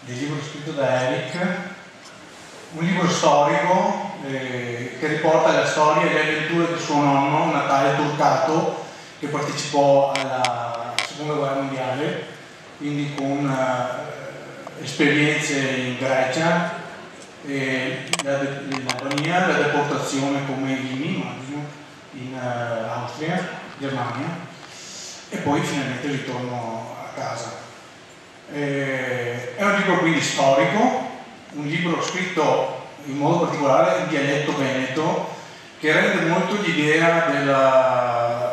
del libro scritto da Eric, un libro storico che riporta la storia e le avventure di suo nonno, Natale Turcato, che partecipò alla Seconda Guerra Mondiale, quindi con esperienze in Grecia, in Albania, la deportazione come immagino in Austria, Germania, e poi finalmente il ritorno a casa. È un libro quindi storico, un libro scritto in modo particolare in dialetto veneto, che rende molto l'idea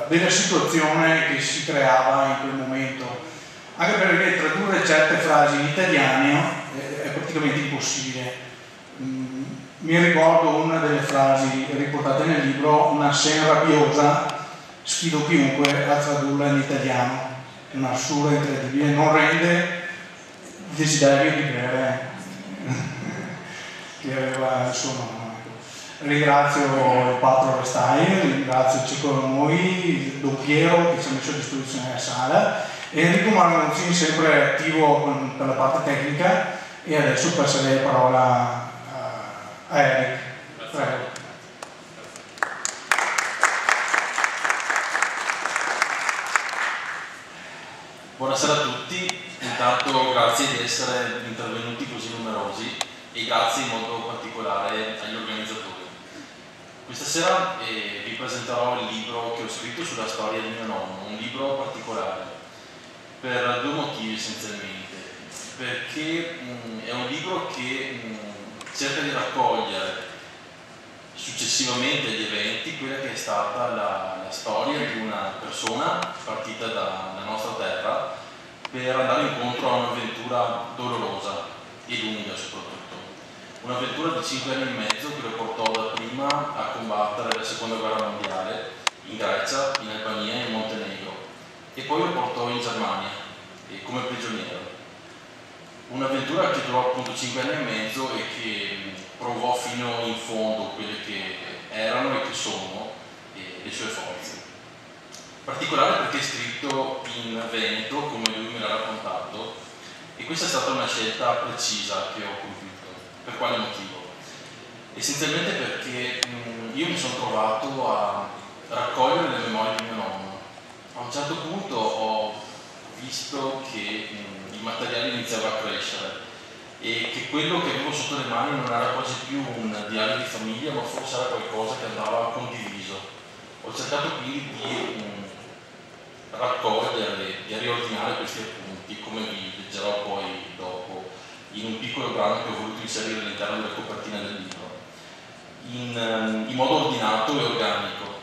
della situazione che si creava in quel momento, anche perché tradurre certe frasi in italiano è praticamente impossibile. Mi ricordo una delle frasi riportate nel libro: una sen rabbiosa, sfido chiunque a tradurla in italiano. Una sura incredibile, non rende il desiderio di bere che aveva il suo nonno. Ringrazio il Patro Restai, ringrazio il Ciclo Noi, Don Piero che ci ha messo a disposizione la sala, e Enrico Marmonzini sempre attivo per la parte tecnica. E adesso passerei la parola a Eric. Prego. Buonasera a tutti, intanto grazie di essere intervenuti così numerosi e grazie in modo particolare agli organizzatori. Questa sera vi presenterò il libro che ho scritto sulla storia di mio nonno, un libro particolare per due motivi essenzialmente, perché è un libro che cerca di raccogliere successivamente agli eventi quella che è stata la storia di una persona partita dalla nostra terra per andare incontro a un'avventura dolorosa e lunga soprattutto. Un'avventura di 5 anni e mezzo che lo portò dapprima a combattere la Seconda Guerra Mondiale in Grecia, in Albania e in Montenegro, e poi lo portò in Germania come prigioniero. Un'avventura che durò appunto 5 anni e mezzo e che provò fino in fondo quelle che erano e che sono le sue forze. Particolare perché è scritto in veneto, come lui me l'ha raccontato, e questa è stata una scelta precisa che ho compiuto. Per quale motivo? Essenzialmente perché io mi sono trovato a raccogliere le memorie di mio nonno. A un certo punto ho visto che il materiale iniziava a crescere e che quello che avevo sotto le mani non era quasi più un diario di famiglia, ma forse era qualcosa che andava condiviso. Ho cercato quindi di raccogliere, di riordinare questi appunti, come vi leggerò poi dopo, in un piccolo brano che ho voluto inserire all'interno della copertina del libro, in modo ordinato e organico,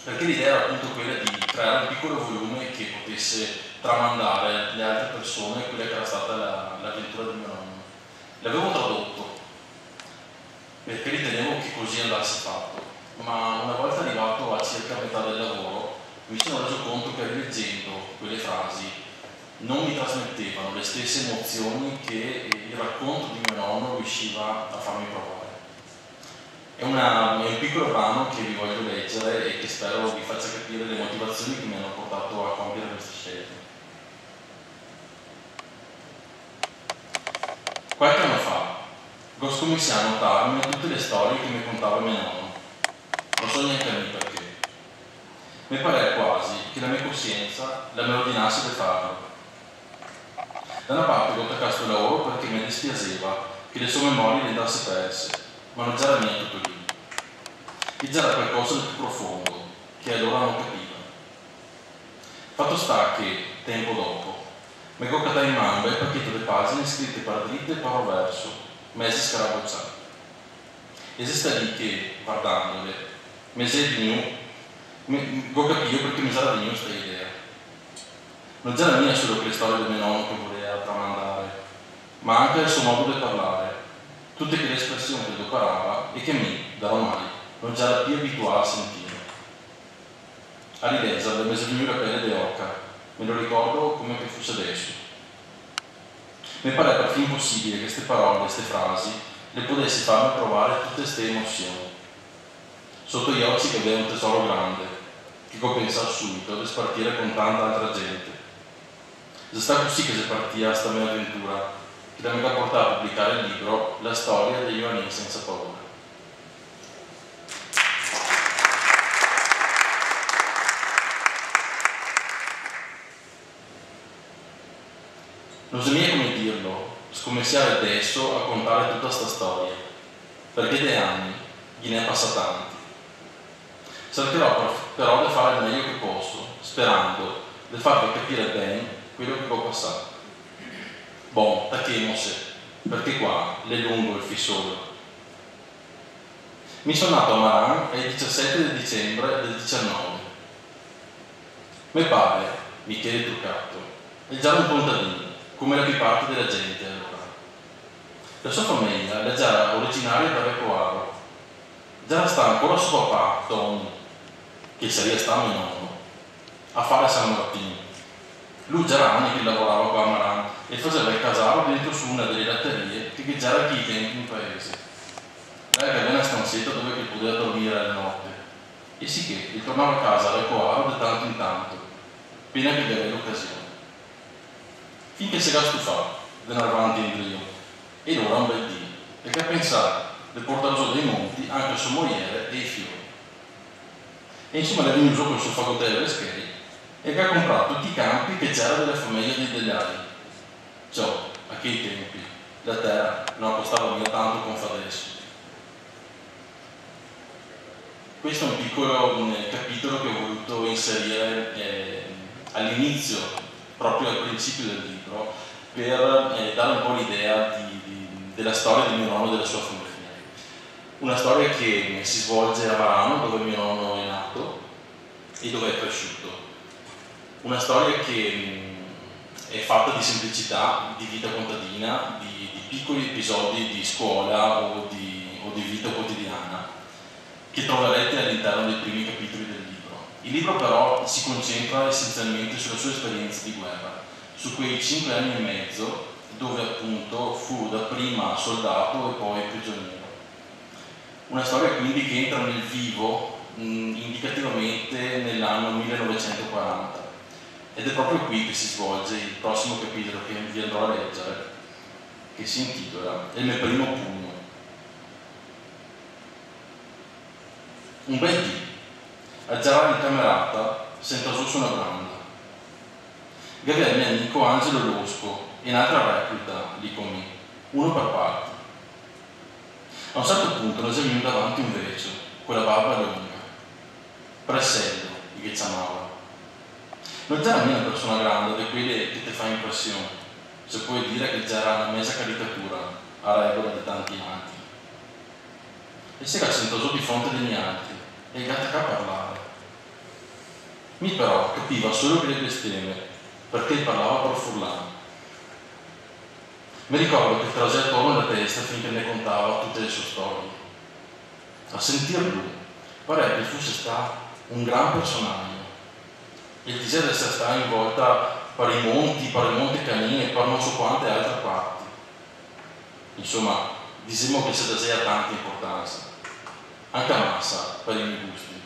perché l'idea era appunto quella di creare un piccolo volume che potesse tramandare alle altre persone quella che era stata l'avventura di mio nonno. L'avevo tradotto perché ritenevo che così andasse fatto, ma una volta arrivato a circa metà del lavoro mi sono reso conto che rileggendo quelle frasi non mi trasmettevano le stesse emozioni che il racconto di mio nonno riusciva a farmi provare. È un piccolo brano che vi voglio leggere e che spero vi faccia capire le motivazioni che mi hanno portato a compiere queste scelte. Qualche anno fa scommissi a notarmi tutte le storie che mi contava mio nonno. Non so neanche a me perché. Mi pare quasi che la mia coscienza la me lo ordinasse di farlo. Da una parte ho attaccato il lavoro perché mi dispiaceva che le sue memorie le andasse perse, ma non c'era niente tutto lì. E c'era qualcosa di più profondo, che allora non capiva. Fatto sta che, tempo dopo, mi coccata in mano un bel pacchetto di pagine scritte per dritte e per verso, mezzi scarabocciati. E si sta lì che, guardandole, mi sei di non capivo perché mi era venuta questa idea. Non c'era mia solo che le storie del mio nonno che voleva tramandare, ma anche il suo modo di parlare, tutte quelle espressioni che lo parava e che da ormai non c'era più abituato a sentire. A rileggerle mi è venuta la pelle d'oca, me lo ricordo come che fosse adesso. Mi pare perfino impossibile che queste parole, queste frasi, le potessi farmi provare tutte queste emozioni. Sotto gli occhi che aveva un tesoro grande, che compensava subito di spartire con tanta altra gente. È stato così che si partia a questa mia avventura, che la mega portò a pubblicare il libro La storia degli uomini senza paura. Non so mica come dirlo, scommensiare adesso a contare tutta sta storia, perché dei anni gliene è passata tanti. Cercherò però di fare il meglio che posso, sperando di farvi capire bene quello che può passare. Bon, tacchemose, perché qua l'è lungo il fissore. Mi sono nato a Maran il 17 di dicembre del 19. Me pare, Michele Truccato, è già un contadino, come la più parte della gente allora. La sua famiglia è già originaria da Recoaro. Già sta ancora suo papà, Tony, che sarebbe stato mio nonno, a fare San Martino. Lui già era anni che lavorava qua a Maran e faceva il casaro dentro su una delle latterie che già era chi i tempi in paese. Lei aveva una stanzetta dove che poteva dormire alla notte. E sì che ritornava a casa a Recoaro di tanto in tanto, appena che aveva l'occasione. Finché si era stufato di andare avanti in Rio, ed ora un bel dì, e che ha pensato di portare giù dei monti anche il suo mogliere e i fiori. E insomma è venuto con il suo fagottello e scheri e che ha comprato tutti i campi che c'era delle famiglie di Degliari. Ciò, a quei tempi, la terra non costava mica tanto come fa adesso. Questo è un piccolo capitolo che ho voluto inserire all'inizio, proprio al principio del libro, per dare un po' l'idea della storia di mio nonno e della sua famiglia. Una storia che si svolge a Varano, dove mio nonno è nato e dove è cresciuto. Una storia che è fatta di semplicità, di vita contadina, di piccoli episodi di scuola o di vita quotidiana, che troverete all'interno dei primi capitoli del libro. Il libro però si concentra essenzialmente sulla sua esperienza di guerra, su quei 5 anni e mezzo dove appunto fu dapprima soldato e poi prigioniero. Una storia quindi che entra nel vivo indicativamente nell'anno 1940 ed è proprio qui che si svolge il prossimo capitolo che vi andrò a leggere, che si intitola Il mio primo pugno. Un bel dì, a girare in camerata, sento su una branda. Aveva il mio amico Angelo Losco e un'altra recluta lì con me, uno per parte. A un certo punto noi siamo venuti davanti un vecchio, con la barba lunga, Presello, che chiamava. Non era una persona grande, di quelle che ti fa impressione, se puoi dire che già era una mezza caricatura, a regola di tanti anni. E si era sentato di fronte agli altri e il gatto a parlare. Mi però capiva solo che le bestemmie, perché parlava per furlano. Mi ricordo che trasè attorno alla testa finché ne contava tutte le sue storie. A sentirlo, pareva che fosse stato un gran personaggio. E diceva di essere stato in volta per i monti canini e per non so quante altre parti. Insomma, diciamo che si dà tanta importanza. Anche a massa, per i miei gusti.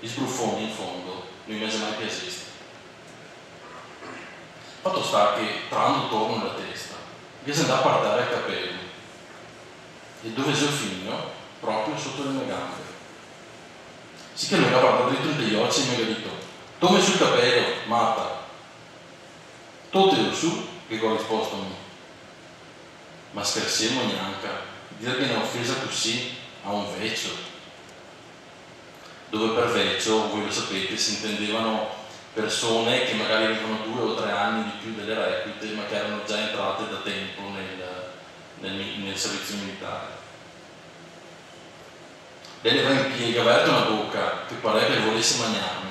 Gli sbruffoni, in fondo, non mi è mai piaciuto. Fatto sta che, trando attorno alla testa, che si andava a partare il capello. E dove si finito? Proprio sotto le mie gambe. Sì che mi aveva guardato dritto negli occhi e mi aveva detto: dove sul capello, matta? Tutto su, che ho risposto a me. Ma scherziamo neanche, dire che ne ho offesa così a un vecchio. Dove per vecchio, voi lo sapete, si intendevano persone che magari avevano 2 o 3 anni di più delle reclute, ma che erano già entrate da tempo nel servizio militare. Lei aveva in piedi aperto una bocca che pareva che volesse mangiarmi.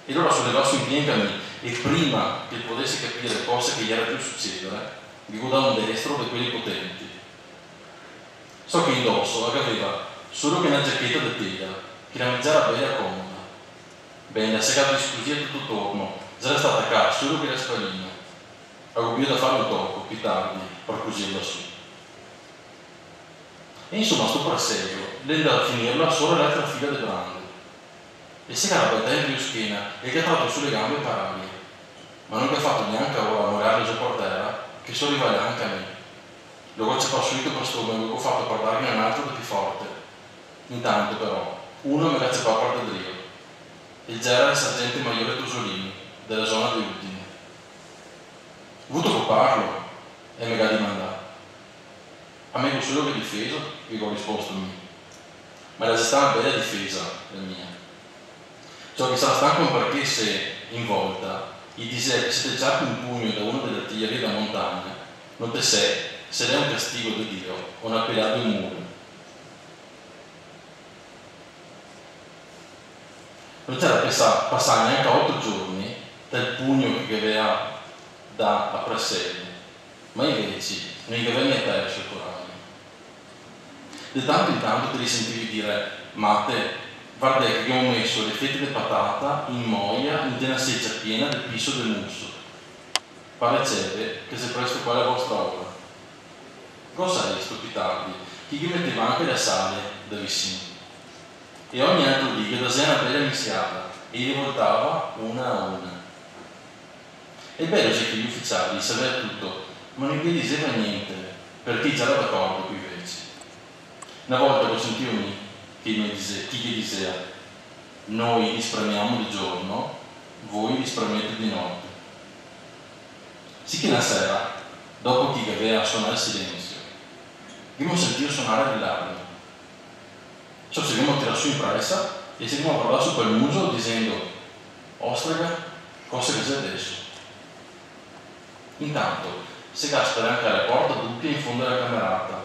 E allora sollevò su in piegami e prima che potesse capire cosa che gli era più succedere, gli guardava un destro di quelli potenti. So che indosso aveva solo che una giacchetta di tela, che la mangiava bella comoda. Bene, segata esclusiva tutto attorno, già era stata a casa solo che la spallina. Avevo da fare un tocco più tardi per cucirla su. E insomma, sto Presello, lei andava a finirla solo l'altra fila di brande. E si era battuta in schiena e che ha tratto sulle gambe per aria. Ma non che ha fatto neanche ora a morire giù per terra, che sono rivali anche a me. Loro ci ha subito questo mi avevo fatto parlarmi un altro più forte. Intanto però, uno mi racciò a parte Drio. Il Gera il sergente maggiore Tosolini, della zona di Udine. Ho voluto coparlo e mi ha dimandato. A me solo che difeso, vi ho risposto a me. Ma era già una bella difesa, la mia. Ciò che sarà stanco perché se in volta gli dice che se ti giacca un pugno da una delle artiglierie da montagna, non te sei, se è un castigo di Dio o una pelata di un muro. Non c'era passare neanche 8 giorni dal pugno che aveva da a Presselli, ma invece non gli aveva niente perso il coraggio. Di tanto in tanto te li sentivi dire, ma te, guarda che abbiamo messo le fette di patata in moia in una seccia piena del piso del musso. Pareceve che se presto qua la vostra ora. Cosa è sto pitardi? Chi gli metteva anche la sale da vicino. E ogni altro dì che da sé una bella mischiata e gli voltava una a una. È bello se che gli ufficiali sapeva tutto, ma non gli diceva niente, perché già era d'accordo qui invece. Una volta lo sentivo chi gli diceva, noi li spremiamo di giorno, voi li spremete di notte. Sì che una sera, dopo che aveva suonato il silenzio, abbiamo sentito suonare le armi. Ciò ci abbiamo tirato su in pressa e ci abbiamo parlato su quel muso dicendo, ostrega, cosa che c'è adesso? Intanto, si gaspera anche la porta doppia in fondo alla camerata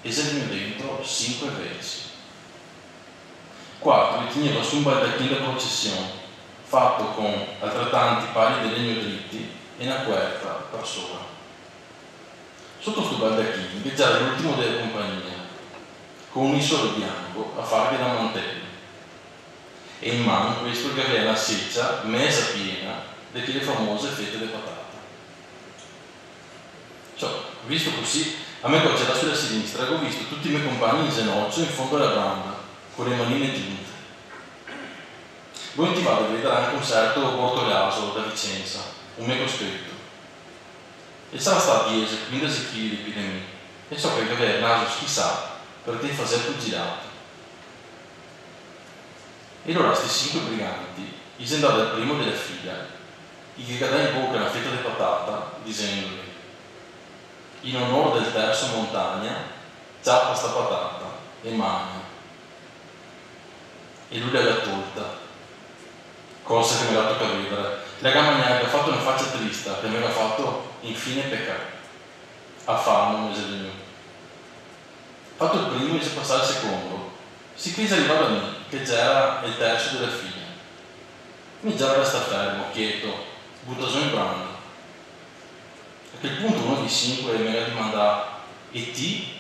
e si è dentro 5 versi. 4 li teneva su un baldacchino da processione, fatto con altrettanti pali di legno dritti e una querta per sopra. Sotto sto baldacchino viaggiava l'ultimo della compagnia, con un isolo bianco a fargli da mantello. E in mano questo che aveva una seccia mesa piena di quelle famose fette di patata. Cioè, visto così, a me c'era sulla sinistra e ho visto tutti i miei compagni in ginocchio in fondo alla branda, con le manine giunte. Voi ti vado a vedere anche un certo Bortoleaso da Vicenza, un mio coscritto. E sarà stato 10-15 kg di epidemia. E so che aveva il naso schizzato perché faceva fucilato. E allora questi 5 briganti gli si andava dal primo della figlia, gli cadeva in bocca una fetta di patata, dicendogli in onore del terzo montagna, ciappa sta patata e mangia. E lui l'aveva tolta, cosa che mi ha dato a ridere. La gamma ne aveva fatto una faccia trista, che mi aveva fatto infine peccare. A fame un mese di mio. Fatto il primo, mi si passava il secondo. Si chiese arrivare a me, che già era il terzo della figlia. Mi già resta fermo, quieto, buttato in branda. A quel punto uno di 5 mi ha domandato, e ti?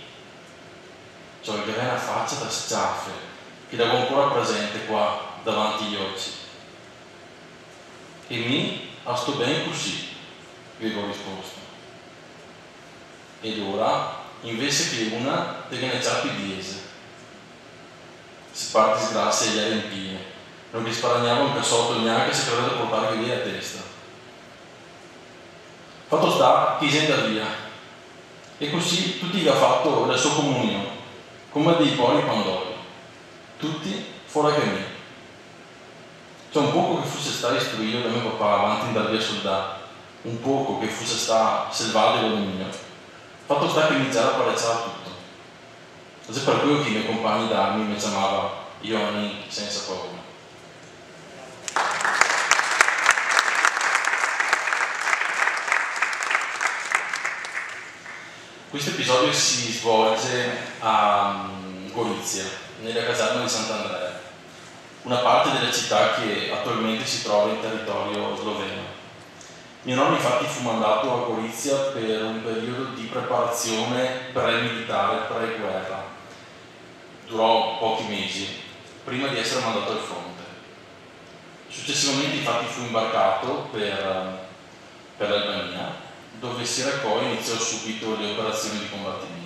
Cioè che aveva una faccia da sciaffe, che l'avevo ancora presente qua, davanti agli occhi. E mi, a sto bene così, vi ho risposto. Ed ora, invece che una, te ne già più 10. Si parte sgrassia e gli riempie, non vi sparagnava un cassotto neanche se credete portare via a testa. Fatto sta che si andava via, e così tutti gli ha fatto la sua comunione, come dei buoni pandori, tutti fuori che me. Cioè un poco che fosse stato istruito da mio papà avanti in dar via soldato, un poco che fosse stato selvaggio come mio, fatto sta che iniziava a pareggiare tutto. Ed è per quello che i miei compagni d'armi mi chiamavano Ioni senza paura. Questo episodio si svolge a Gorizia, nella caserma di Sant'Andrea, una parte della città che attualmente si trova in territorio sloveno. Mio nonno infatti fu mandato a Gorizia per un periodo di preparazione pre-militare, pre-guerra. Durò pochi mesi, prima di essere mandato al fronte. Successivamente infatti fu imbarcato per l'Albania, dove si recò e iniziò subito le operazioni di combattimento.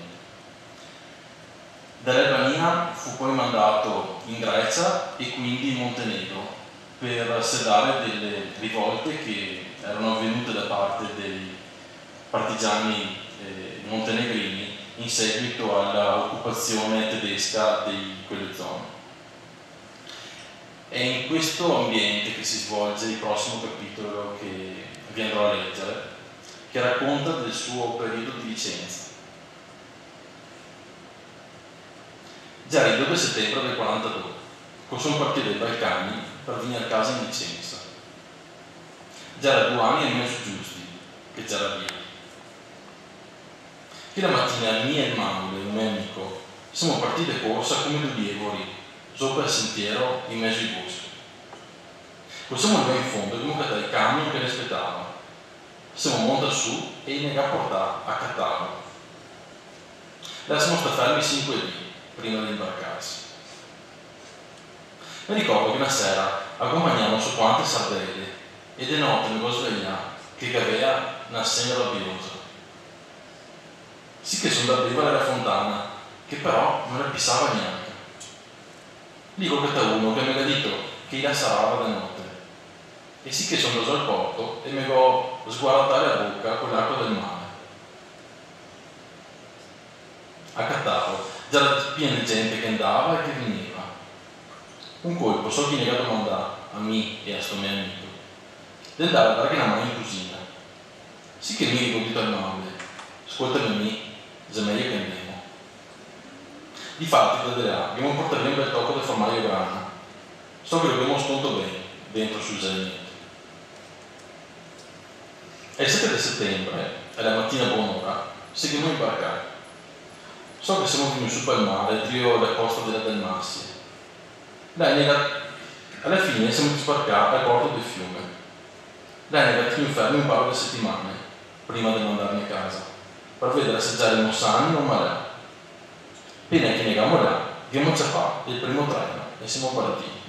Dall'Albania fu poi mandato in Grecia e quindi in Montenegro per sedare delle rivolte che erano avvenute da parte partigiani montenegrini in seguito all'occupazione tedesca di quelle zone. È in questo ambiente che si svolge il prossimo capitolo che vi andrò a leggere, che racconta del suo periodo di Vicenza. Già il 2 settembre del 42, sono partito dai Balcani per venire a casa in Vicenza. Già era 2 anni e mezzo giusti che c'era via. Che la mattina mia e Manuel, un mio amico, siamo partiti corsa come 2 lievori, sopra il sentiero in mezzo ai boschi. Siamo arrivati in fondo e abbiamo cattato il camion che ne aspettava. Siamo montati su e ne ha portato a Cattaro. Là siamo stati fermi 5 dì prima di imbarcarsi. Mi ricordo che una sera accompagniamo su quante sardelle e di notte mi svegliavo che aveva una segna rabbiosa. Sì che sono da bere alla fontana, che però non la pissava neanche. Dico che uno che mi ha detto che la sarava da notte. E sì che sono andato al porto e mi ho sguardato la bocca con l'acqua del mare. A Cattaro già era pieno di gente che andava e che veniva. Un colpo so chi ne ha domandato a me e a sto mio amico di andare a dare una mano in cucina. Sì che mi ricordo al nome, ascoltami me, se meglio che andiamo. Difatti da là abbiamo portato un bel tocco del formaggio grana. So che lo abbiamo sconto bene dentro sul zainetto. È il 7 settembre, è la mattina buon'ora, seguiamo in barca. So che siamo venuti su per il mare, trio alla costa della Dalmazia. Alla fine siamo sbarcati al porto del fiume. Lei era più fermo un paio di settimane prima di mandarmi a casa per vedere assaggiare il Mossani o Marà. Appena che negamo là, abbiamo ciapato il primo treno e siamo partiti.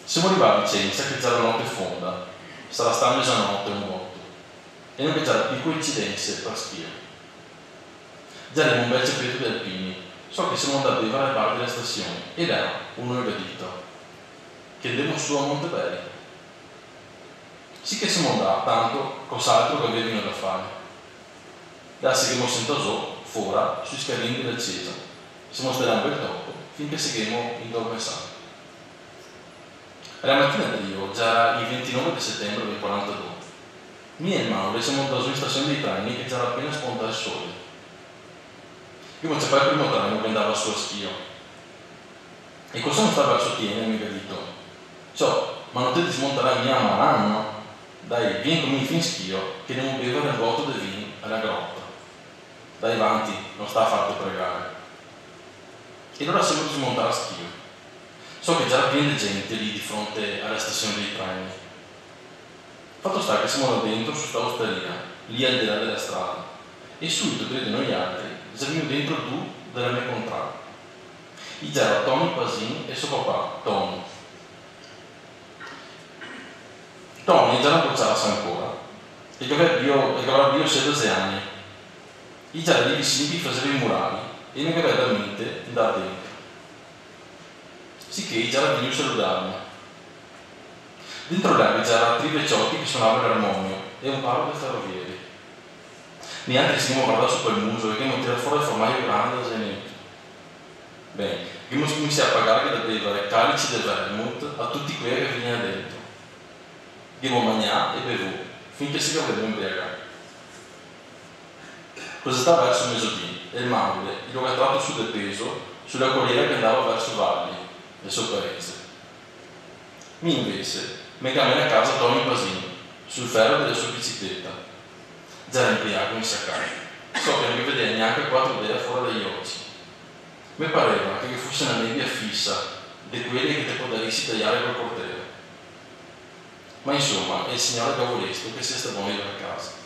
Siamo arrivati a Vicenza che già la notte fonda, sarà stata mezzanotte un botto, e non c'era più coincidenze per spia. Già era un bel cepetto di alpini, so che siamo andati a bere alle parti della stazione, ed era uno nebedito, che andiamo su a Montebello. Sì che siamo andati, tanto cos'altro che avevano da fare. Da seguiamo sentato fuori sui scalini del Cesa, siamo stati un bel tocco finché seguiamo in Dormesano. La mattina d'io, già il 29 di settembre del 42, mia e Mauro siamo andati in stazione dei treni che c'era appena spuntato il sole. Io non c'era il primo treno che andava su a Schio. E cosa non stava verso Tiene mi ha detto: ciò, ma non te ti smonterai mia maranno? Dai, vieni con me fin Schio, che non bevere il voto di vino alla grotta. Dai avanti, non sta a farti pregare. E allora siamo smontati a Schio. So che già era pieno di gente lì di fronte alla stazione dei treni. Fatto sta che siamo là dentro su questa osteria, lì al di là della strada, e subito tre di noi altri siamo dentro 2 della mia contrada. I c'era Tony Pasini e suo papà, Tony. Tony già non bocciava ancora, e che aveva io 16 anni. I c'era lì vicini che faceva i murali, e mi aveva da mente andare dentro. Sì che già era venuto a salutarmi. Dentro là c'era 3 vecchiotti che suonavano l'armonio e un paio di ferrovieri. Neanche si guardava su quel muso e che non tirava fuori il formaggio grande da zainetto. Bene, abbiamo cominciato a pagare da bere calici di vermouth a tutti quelli che venivano dentro. Abbiamo mangiato e bevuto finché si doveva imbriagare. Cosa stava verso mezzodì e il Manuel lo ha tratto su del peso sulla corriera che andava verso Valli, nel suo paese. Mi invece mi cammina a casa Tony Pasini sul ferro della sua bicicletta. Già era imbriaco in saccato. So che non mi vedeva neanche 4 idee fuori dagli occhi. Mi pareva che fosse una nebbia fissa di quelli che te potresti tagliare col coltello. Ma insomma è il signore Gavolesto che si è stato venire a casa.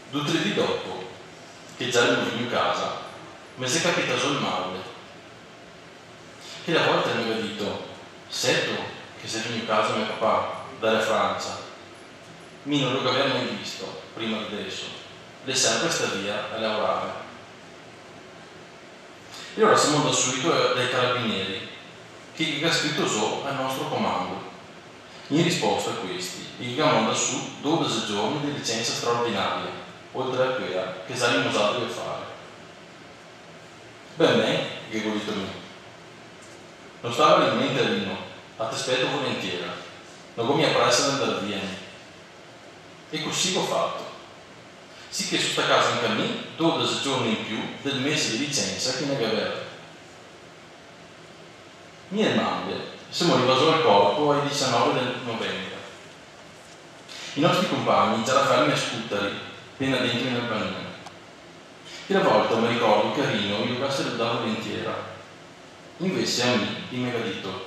Due o tre di dopo, che già ero in casa, mi si è capitato il male. Che la volta mi aveva detto: sei tu che sei venuto a casa mio papà dalla Francia? Mi non lo aveva mai visto prima di adesso. le sempre sta via a lavorare. E ora siamo da subito dai carabinieri, che ha scritto so al nostro comando. In risposta a questi, gli manda su 12 giorni di licenza straordinaria, oltre a quella che saremmo usati a fare. Bene, che volete me. Non stava in mente Rino, a te aspetto volentieri, non mi appressa ad andare via. E così ho fatto. Sì che su sta casa in cammino 12 giorni in più del mese di licenza che ne aveva. Mia madre siamo arrivati al corpo ai 19 del novembre. I nostri compagni già la fermi a scutteri, appena dentro in Albania. E la volta mi ricordo che Rino io se lo davo volentieri. Invece a me mi aveva detto: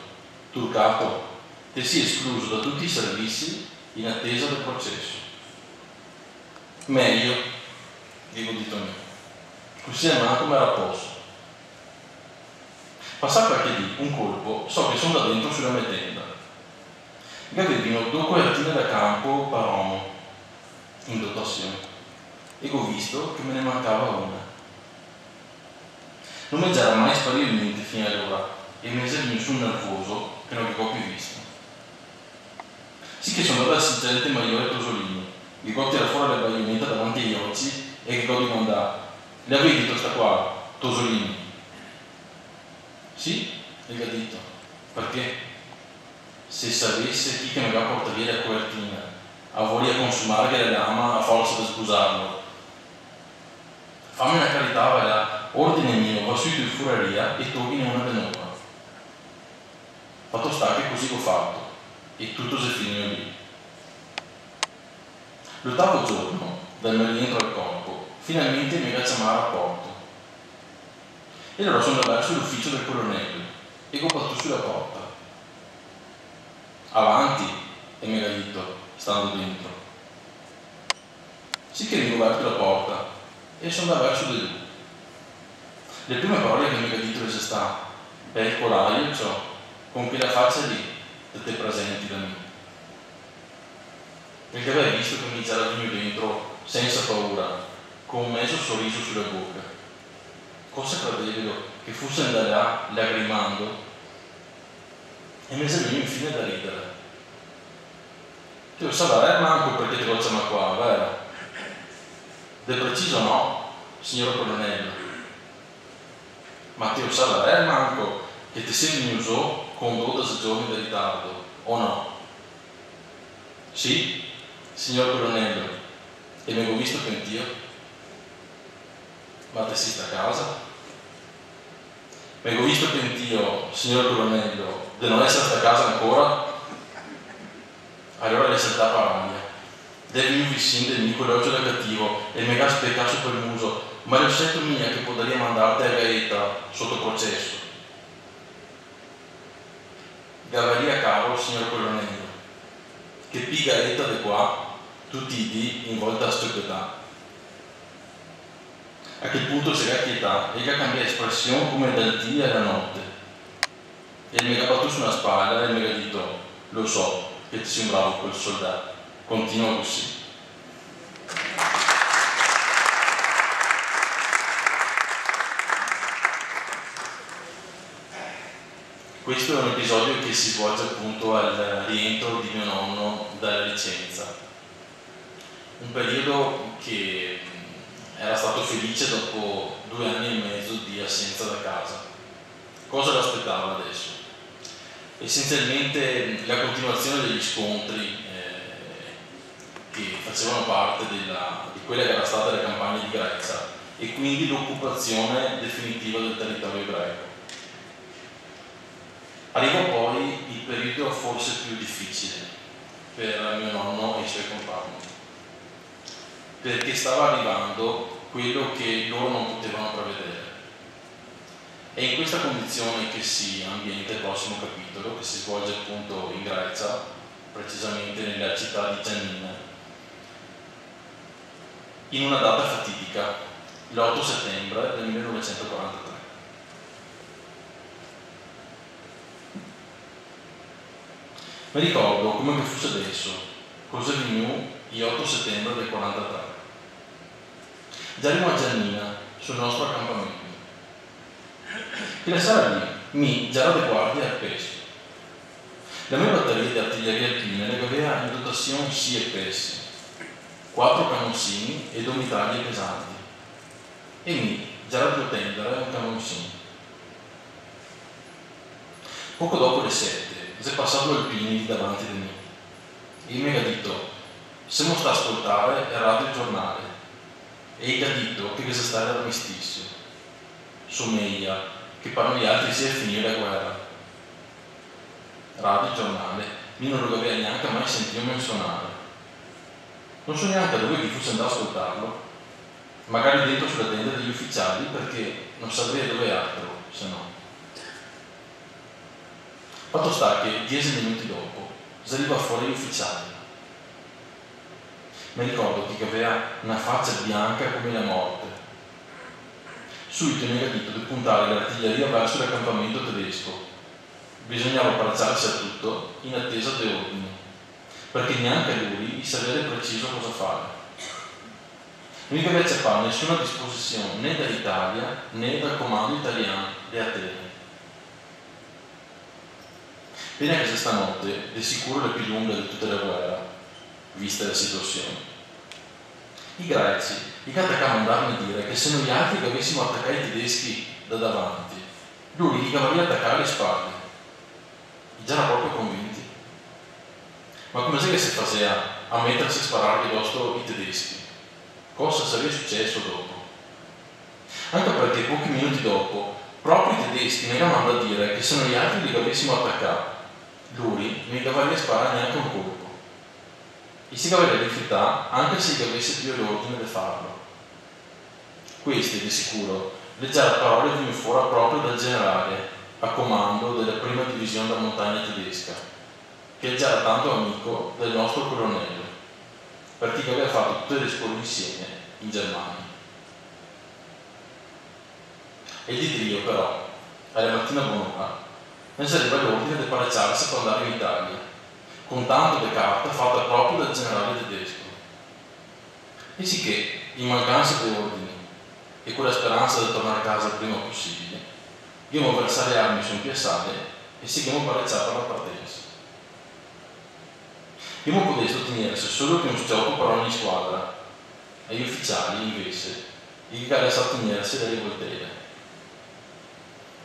Turcato, ti sei escluso da tutti i servizi in attesa del processo. Meglio, dico dito a me, così è manco mi era a posto. Passato qualche dì, un colpo, so che sono da dentro sulla mia tenda. Che avevano 2 copertine da campo paromo, in dotazione, e ho visto che me ne mancava una. Non mi era mai sparito niente fino ad ora, e mi è nessun nervoso che non avevo più visto. Sì che sono andato al sergente maggiore Tosolini, che ho tirato fuori la baionetta davanti agli occhi e che ho domandato: le avevi detto sta qua, Tosolini? Sì, e gli ha detto: perché? Se sapesse chi che mi aveva portato via la copertina, a voglia consumare che la lama a forza di scusarlo. Fammi una carità, vai là, ordine mio, va su in fureria e toglimi una di nuova. Fatto sta che così ho fatto, e tutto si finì lì. L'8° giorno, dal mio rientro al corpo, finalmente mi va a chiamare a porto. E allora sono andato verso l'ufficio del colonnello e ho battuto sulla porta. Avanti, e mi ha detto, stando dentro. Sì che mi ho aperto la porta e sono andato verso di lui. Le prime parole che mi ha detto è stata: bel coraggio ciò, con quella faccia lì, che te presenti da me. Perché aveva visto che mi c'era venuto dentro senza paura, con un mezzo sorriso sulla bocca. Cosa credevo che fosse andare là lagrimando, e mi è venuto infine da ridere. Ti lo sapere manco perché ti lo chiama qua, vero? De preciso no, signor colonnello. Ma ti lo sapere manco che ti sei venuto con 12 giorni di ritardo, o no? Sì, signor colonnello, e mi avevo visto pentio. Ma te sei sta a casa? Mi avevo visto pentio, signor colonnello, di non essere sta a casa ancora? Allora le saltava l'aria. Devi un vicino del Nico l'occhio da cattivo e mi ha spiegato per il muso, ma lo sento mia che potrei mandarti a gaeta sotto processo. Gavaria caro, signor colonnello, che pigaetta di qua, tutti i dì in volta a stupietà. A quel punto si era quietà e che cambia espressione come dal dì alla notte. E mi ha battuto sulla spalla e mi ha detto: lo so che ti sembrava quel soldato, continua così. Questo è un episodio che si svolge appunto al rientro di mio nonno dalla licenza. Un periodo che era stato felice dopo 2 anni e mezzo di assenza da casa. Cosa lo aspettava adesso? Essenzialmente la continuazione degli scontri che facevano parte di quella che era stata la campagna di Grezza e quindi l'occupazione definitiva del territorio greco. Arrivò poi il periodo forse più difficile per mio nonno e i suoi compagni, perché stava arrivando quello che loro non potevano prevedere. È in questa condizione che si ambienta il prossimo capitolo, che si svolge appunto in Grecia, precisamente nella città di Giannina, in una data fatidica, l'8 settembre del 1943. Mi ricordo come che fosse adesso, cosa veniva l'8 settembre del 1943. Giarimo a Giannina, sul nostro accampamento. E la sera lì, mi già de guardie al peso. La mia batteria di artiglieria alpina le aveva in dotazione sì e pessi, 4 canoncini e 2 mitraglie pesanti. E mi già la tendere un canoncino. Poco dopo le 7, si è passato alpini davanti di me. E mi ha detto, se non sta a ascoltare, è radio il giornale. E gli ha detto che si sta all'armistizio. Su meglio, che per gli altri sia finire la guerra. Radio il giornale, io non lo aveva neanche mai sentito menzionare. Non so neanche dove chi fosse andato ad ascoltarlo, magari dentro sulla tenda degli ufficiali, perché non sapeva dove altro, se no. Fatto sta che 10 minuti dopo si arriva fuori gli ufficiali. Mi ricordo che aveva una faccia bianca come la morte. Subito mi ha detto di puntare l'artiglieria verso l'accampamento tedesco. Bisognava prepararsi a tutto in attesa di ordini, perché neanche lui sapeva preciso cosa fare. Non gli aveva acceppato nessuna disposizione né dall'Italia né dal comando italiano di Atene. Bene che stanotte di sicuro la più lunga di tutta la guerra, vista la situazione. I greci gli attaccavano andarmi a dire che se noi altri che avessimo attaccato i tedeschi da davanti, lui gli aveva attaccare le spalle. Già erano proprio convinti. Ma come sai che si faceva a mettersi a sparare addosso i tedeschi? Cosa sarebbe successo dopo? Anche perché pochi minuti dopo, proprio i tedeschi mi avevano a dire che se noi altri li avessimo attaccato, lui non gli aveva sparare neanche un colpo. E si aveva rifiutato anche se gli avesse più l'ordine di farlo. Queste, di sicuro, leggere parole venivano fuori proprio dal generale a comando della prima divisione della montagna tedesca, che già era tanto amico del nostro colonnello, perché aveva fatto tutte le scuole insieme in Germania. E di trio, però, alla mattina buon'ora, ne serviva l'ordine di pareggiarsi per andare in Italia, con tanto di carta fatta proprio dal generale tedesco. E sicché, in mancanza di ordini e con la speranza di tornare a casa il prima possibile, abbiamo versato le armi su un piazzale e si abbiamo pareggiato la partenza. Abbiamo potuto ottenersi solo che un sciopero per ogni squadra, e gli ufficiali, invece, gli garessa ottenersi dalle voltere.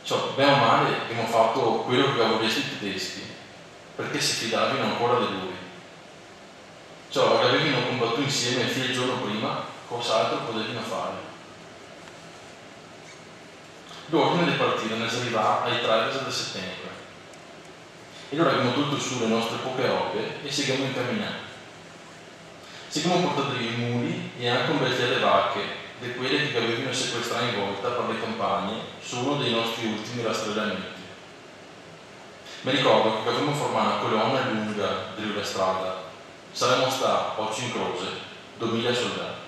Cioè, bene o male, abbiamo fatto quello che avevano chiesto i tedeschi, perché si fidavano ancora di lui. Cioè, che avevano combattuto insieme fino al giorno prima, cos'altro potevano fare. L'ordine di partire ne arriva ai 13 di settembre. E allora abbiamo tolto su le nostre poche robe e siamo incamminati. Siamo portati i muli e anche un bel fiale vacche, di quelle che avevano sequestrato in volta per le campagne su uno dei nostri ultimi rastrellamenti. Mi ricordo che avevamo formato una colonna lunga della strada. Saremmo stati oggi in croce, 2000 soldati.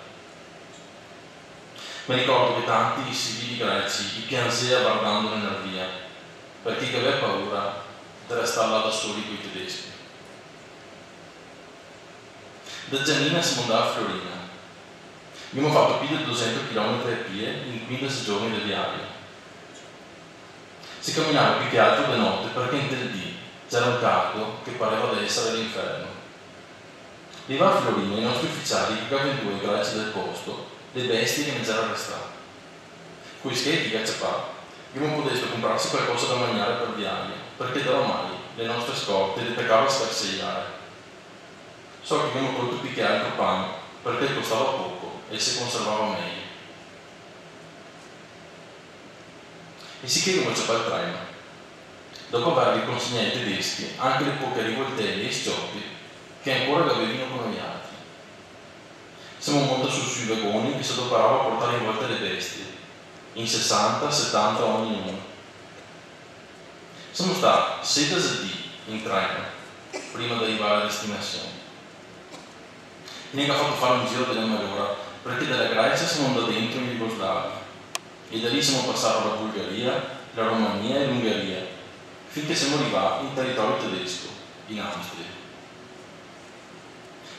Mi ricordo che tanti civili greci piangevano guardando nella via, perché aveva paura di restare là da soli con i tedeschi. Da Giannina siamo andati a Florina. Abbiamo fatto più di 200 km a piedi in 15 giorni di viaggio. Si camminava più che altro di notte perché in del dì c'era un caldo che pareva di essere l'inferno. Lì a Florina i nostri ufficiali avevano due greci del posto, le bestie che ne c'erano arrestate. Con i schetti che acciappavano, abbiamo potuto comprarsi qualcosa da mangiare per viaggio, perché da ormai le nostre scorte le toccava scarseggiare. So che abbiamo prodotto più che altro pane, perché costava poco e si conservava meglio. E si che abbiamo acciappato il treno. Dopo averli consegnato ai tedeschi anche le poche rivoltelle e scioppi che ancora avevano con gli altri. Siamo montati sui vagoni che si adoperava a portare in volta le bestie, in 60-70 ognuno. Siamo stati 16 dì in treno prima di arrivare alla destinazione. Mi ha fatto fare un giro della malora perché dalla Grecia siamo andati dentro in Jugoslavia e da lì siamo passati alla Bulgaria, la Romania e l'Ungheria finché siamo arrivati in territorio tedesco, in Austria.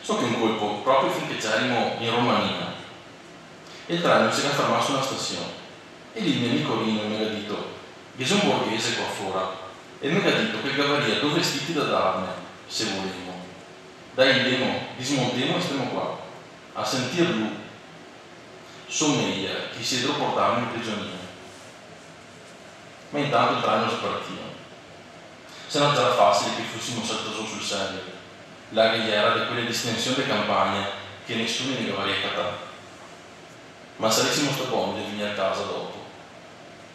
So che un colpo, proprio finché c'eravamo in Romania, e il treno si era fermato su una stazione. E lì il mio amico Rino mi ha detto che sono un borghese qua fuori, e mi ha detto che Gavaria due vestiti da darne, se volevamo. Dai, andiamo, dismontiamo e stiamo qua, a sentir lui, somiglia che si doveva portarmi in prigionia. Ma intanto il treno si partiva. Se non c'era facile che fossimo saltato sul serio, la ghiera di quelle distensioni di campagna che nessuno ne aveva riaccattato. Ma sarissimo sto buoni di venire a casa dopo.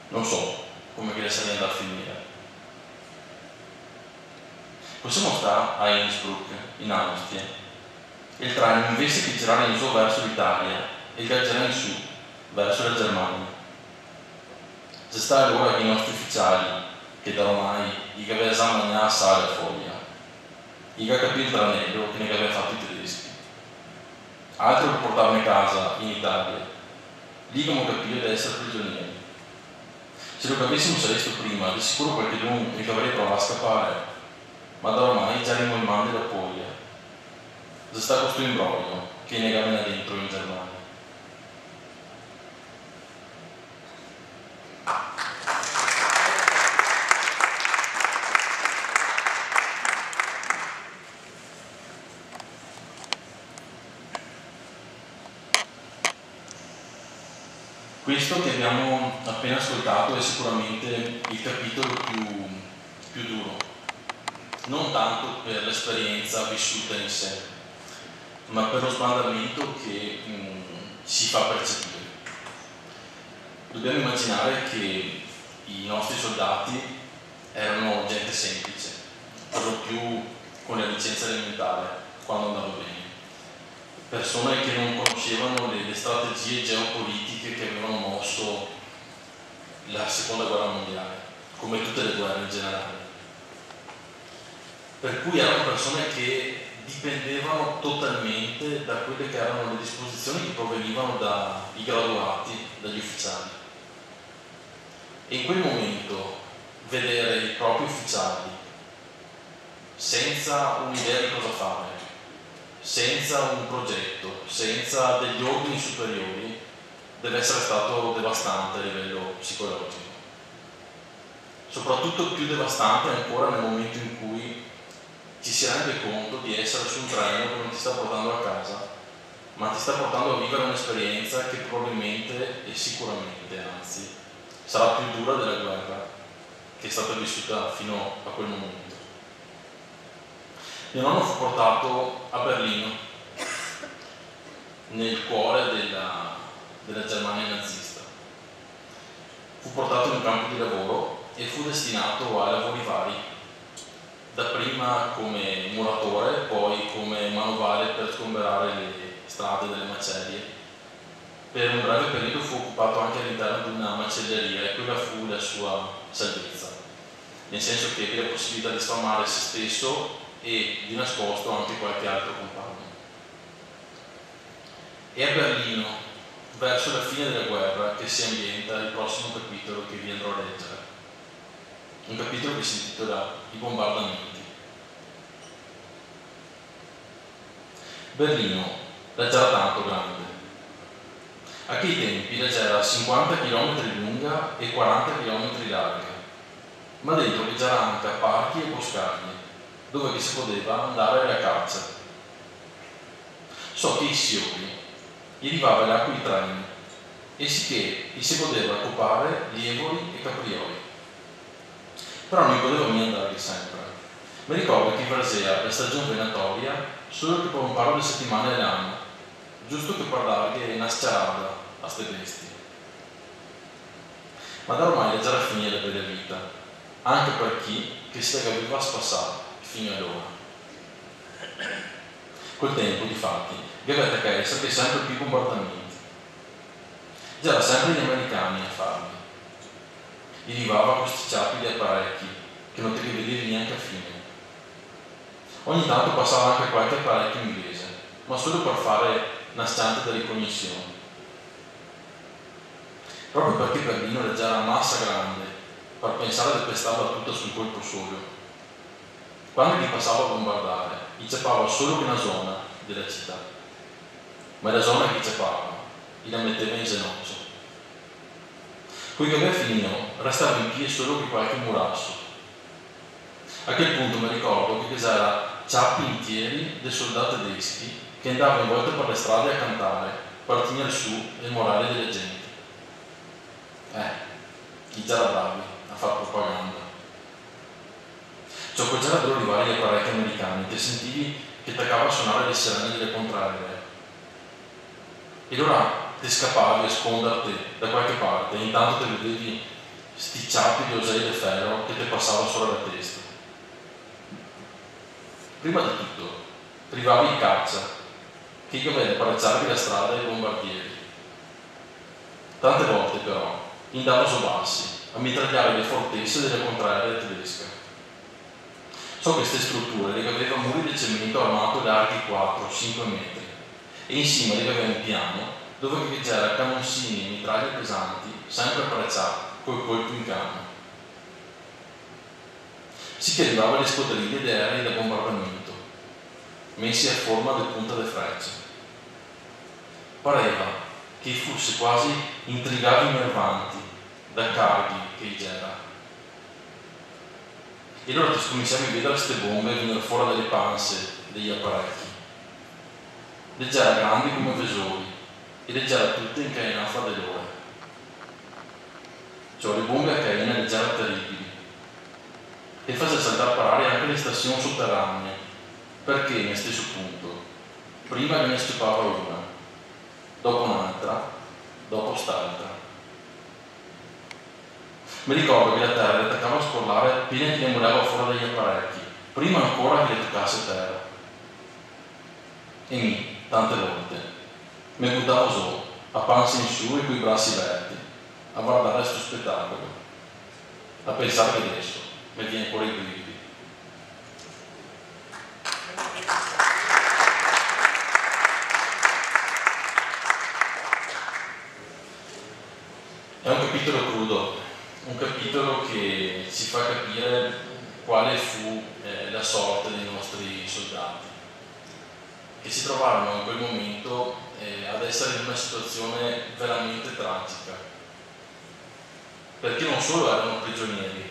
Non so come che sarei andato a finire. Possiamo stare a Innsbruck, in Austria, e il treno invece che girare in su verso l'Italia e viaggiare in su, verso la Germania. Se sta allora che i nostri ufficiali, che da ormai gli aveva esaminato assai la foglia, gli ha capito il tranello che ne aveva fatto i tedeschi. Altro che portarmi a casa in Italia, lì come ho capito di essere prigionieri. Se lo capissimo saresti prima, di sicuro qualche giorno mi avrei provato a scappare, ma da ormai già ero in mano della poglia. Se sta questo imbroglio che negava dentro in Germania. Questo che abbiamo appena ascoltato è sicuramente il capitolo più duro, non tanto per l'esperienza vissuta in sé, ma per lo sbandamento che si fa percepire. Dobbiamo immaginare che i nostri soldati erano gente semplice, per lo più con la licenza elementare, quando andava bene. Persone che non conoscevano le strategie geopolitiche che avevano mosso la seconda guerra mondiale, come tutte le guerre in generale. Per cui erano persone che dipendevano totalmente da quelle che erano le disposizioni che provenivano dai graduati, dagli ufficiali. E in quel momento vedere i propri ufficiali senza un'idea di cosa fare, senza un progetto, senza degli ordini superiori, deve essere stato devastante a livello psicologico. Soprattutto più devastante ancora nel momento in cui ci si rende conto di essere su un treno che non ti sta portando a casa, ma ti sta portando a vivere un'esperienza che probabilmente e sicuramente, anzi, sarà più dura della guerra che è stata vissuta fino a quel momento. Mio nonno fu portato a Berlino, nel cuore della Germania nazista. Fu portato in un campo di lavoro e fu destinato ai lavori vari, dapprima come muratore, poi come manovale per sgomberare le strade delle macellie. Per un breve periodo fu occupato anche all'interno di una macelleria e quella fu la sua salvezza, nel senso che ebbe la possibilità di sfamare se stesso e di nascosto anche qualche altro compagno. È a Berlino, verso la fine della guerra, che si ambienta il prossimo capitolo che vi andrò a leggere. Un capitolo che si intitola I bombardamenti. Berlino, la già tanto grande. A quei tempi la già era 50 km lunga e 40 km larga, ma dentro vi c'era anche parchi e boscaglie, dove si poteva andare alla caccia. So che i siori gli arrivava l'acqua di treni e sicché gli si poteva occupare lievoli e caprioli. Però non poteva mai andare sempre. Mi ricordo che faceva la stagione venatoria solo che per un paio di settimane all'anno, giusto che per dargli una sciarada a ste bestie. Ma da ormai è già la fine della bella vita, anche per chi che si aveva spassato fino ad ora. Col tempo, difatti, vi avete che essere sempre più bombardamenti. Già era sempre gli americani a farli. Gli arrivava questi ciappi di apparecchi che non te li vedevi neanche a fine. Ogni tanto passava anche qualche apparecchio inglese, ma solo per fare una stante di ricognizione. Proprio perché Berlino era già una massa grande per pensare di pestarla tutta sul colpo solo. Quando gli passava a bombardare, gli cepava solo una zona della città, ma la zona che cepava e la metteva in ginocchio. Poi che finito, restava in piedi solo che qualche murasso. A quel punto mi ricordo che c'era ciappi intieri dei soldati tedeschi che andavano in volta per le strade a cantare per tenere su il morale delle gente. Chi già era bravi a fare propaganda. Ciò che già era arrivare gli apparecchi americani, ti sentivi che attaccava a suonare le sirene delle contrarie. E allora ti scappavi a sconderti da qualche parte e intanto ti vedevi sti ciappi di oselli di ferro che ti passavano sopra la testa. Prima di tutto, arrivavi in caccia, che io venne pareggiarvi la strada ai bombardieri. Tante volte però andavo su bassi a mitragliare le fortezze delle contrarie tedesche. So che queste strutture avevano muri di cemento armato larghi 4-5 metri e insieme aveva un piano dove c'era cannonsini e mitraglie pesanti sempre apprezzati col colpo in canna. Si che arrivava alle squadriglie di aerei da bombardamento messi a forma di punta di frecce. Pareva che fosse quasi intrigati innervanti da carghi che c'era. E allora ti cominciavi a vedere queste bombe venire fuori dalle panze degli apparecchi. Leggera grandi come vesori e leggera tutte incatenate fra di loro. Cioè le bombe a caena leggera terribili e faceva saltare a parare anche le stazioni sotterranee perché nel stesso punto prima ne stupava una, dopo un'altra, dopo st'altra. Mi ricordo che la terra le attaccava a scollare appena che le murava fuori dagli apparecchi, prima ancora che le toccasse terra. E tante volte, mi buttavo su, a pancia in su e coi bracci verti, a guardare questo spettacolo, a pensare che adesso mi viene ancora i brividi. È un capitolo crudo, un capitolo che ci fa capire quale fu la sorte dei nostri soldati, che si trovarono in quel momento ad essere in una situazione veramente tragica, perché non solo erano prigionieri,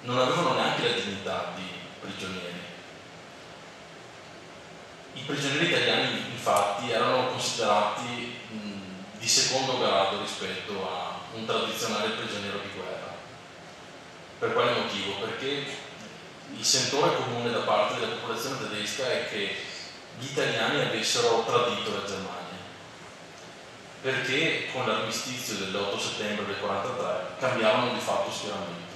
non avevano neanche la dignità di prigionieri. I prigionieri italiani infatti erano considerati di secondo grado rispetto a un tradizionale prigioniero di guerra. Per quale motivo? Perché il sentore comune da parte della popolazione tedesca è che gli italiani avessero tradito la Germania, perché con l'armistizio dell'8 settembre del 1943 cambiavano di fatto schieramento.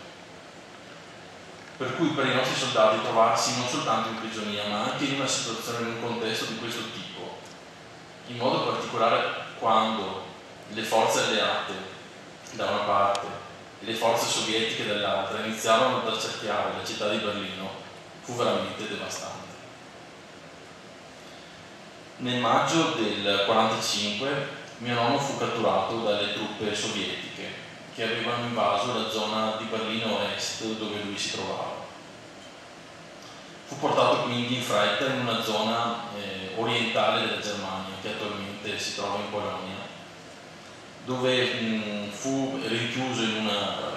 Per cui per i nostri soldati trovarsi non soltanto in prigionia ma anche in una situazione, in un contesto di questo tipo, in modo particolare quando le forze alleate da una parte e le forze sovietiche dall'altra iniziarono ad accerchiare la città di Berlino, fu veramente devastante. Nel maggio del 1945 mio nonno fu catturato dalle truppe sovietiche che avevano invaso la zona di Berlino Est dove lui si trovava. Fu portato quindi in fretta in una zona orientale della Germania, che attualmente si trova in Polonia, dove fu rinchiuso in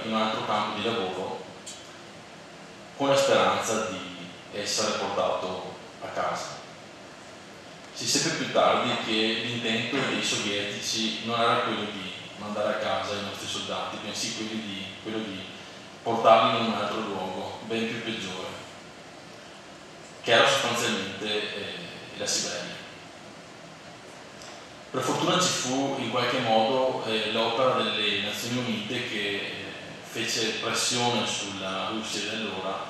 un altro campo di lavoro con la speranza di essere portato a casa. Si seppe più tardi che l'intento dei sovietici non era quello di mandare a casa i nostri soldati, bensì quello di portarli in un altro luogo, ben più peggiore, che era sostanzialmente la Siberia. Per fortuna ci fu in qualche modo l'opera delle Nazioni Unite che fece pressione sulla Russia di allora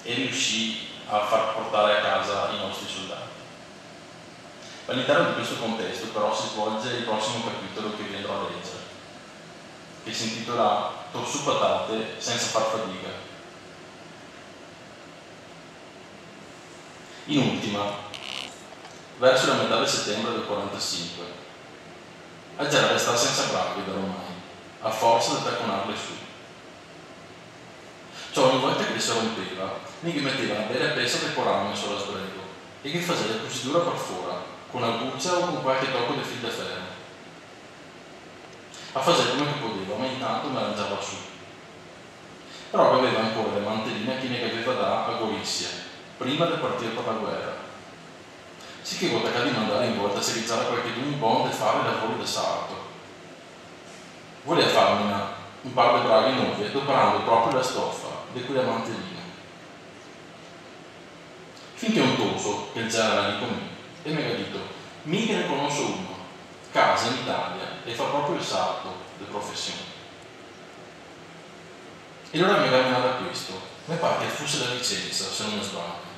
e riuscì a far portare a casa i nostri soldati. All'interno di questo contesto però si svolge il prossimo capitolo che vi andrò a leggere, che si intitola Torsù patate senza far fatica. In ultima, verso la metà del settembre del 1945, Agera restava senza gravida ormai, a forza di tacconarle su. Ciò ogni volta che si rompeva, mi metteva una bella pezza di corame sulla sbrego e che faceva così dura per fuori, con aguccia o con qualche tocco di fil da ferro. A fare come che poteva, ma intanto me la mangiava su. Però aveva ancora le mantelline che ne aveva da a Gorizia, prima di partire per la guerra. Sì che volta di mandare in volta se rizzava qualche d'un buon di fare lavori da sarto. Voleva farmi un par di braghe nuove, adoperando proprio la stoffa di quella mantellina. Finché un toso, che già era lì con me, e mi ha detto, mica ne conosco uno, casa in Italia, e fa proprio il salto di professione. E allora mi aveva da questo, mi pare che fosse la licenza, se non mi sbaglio.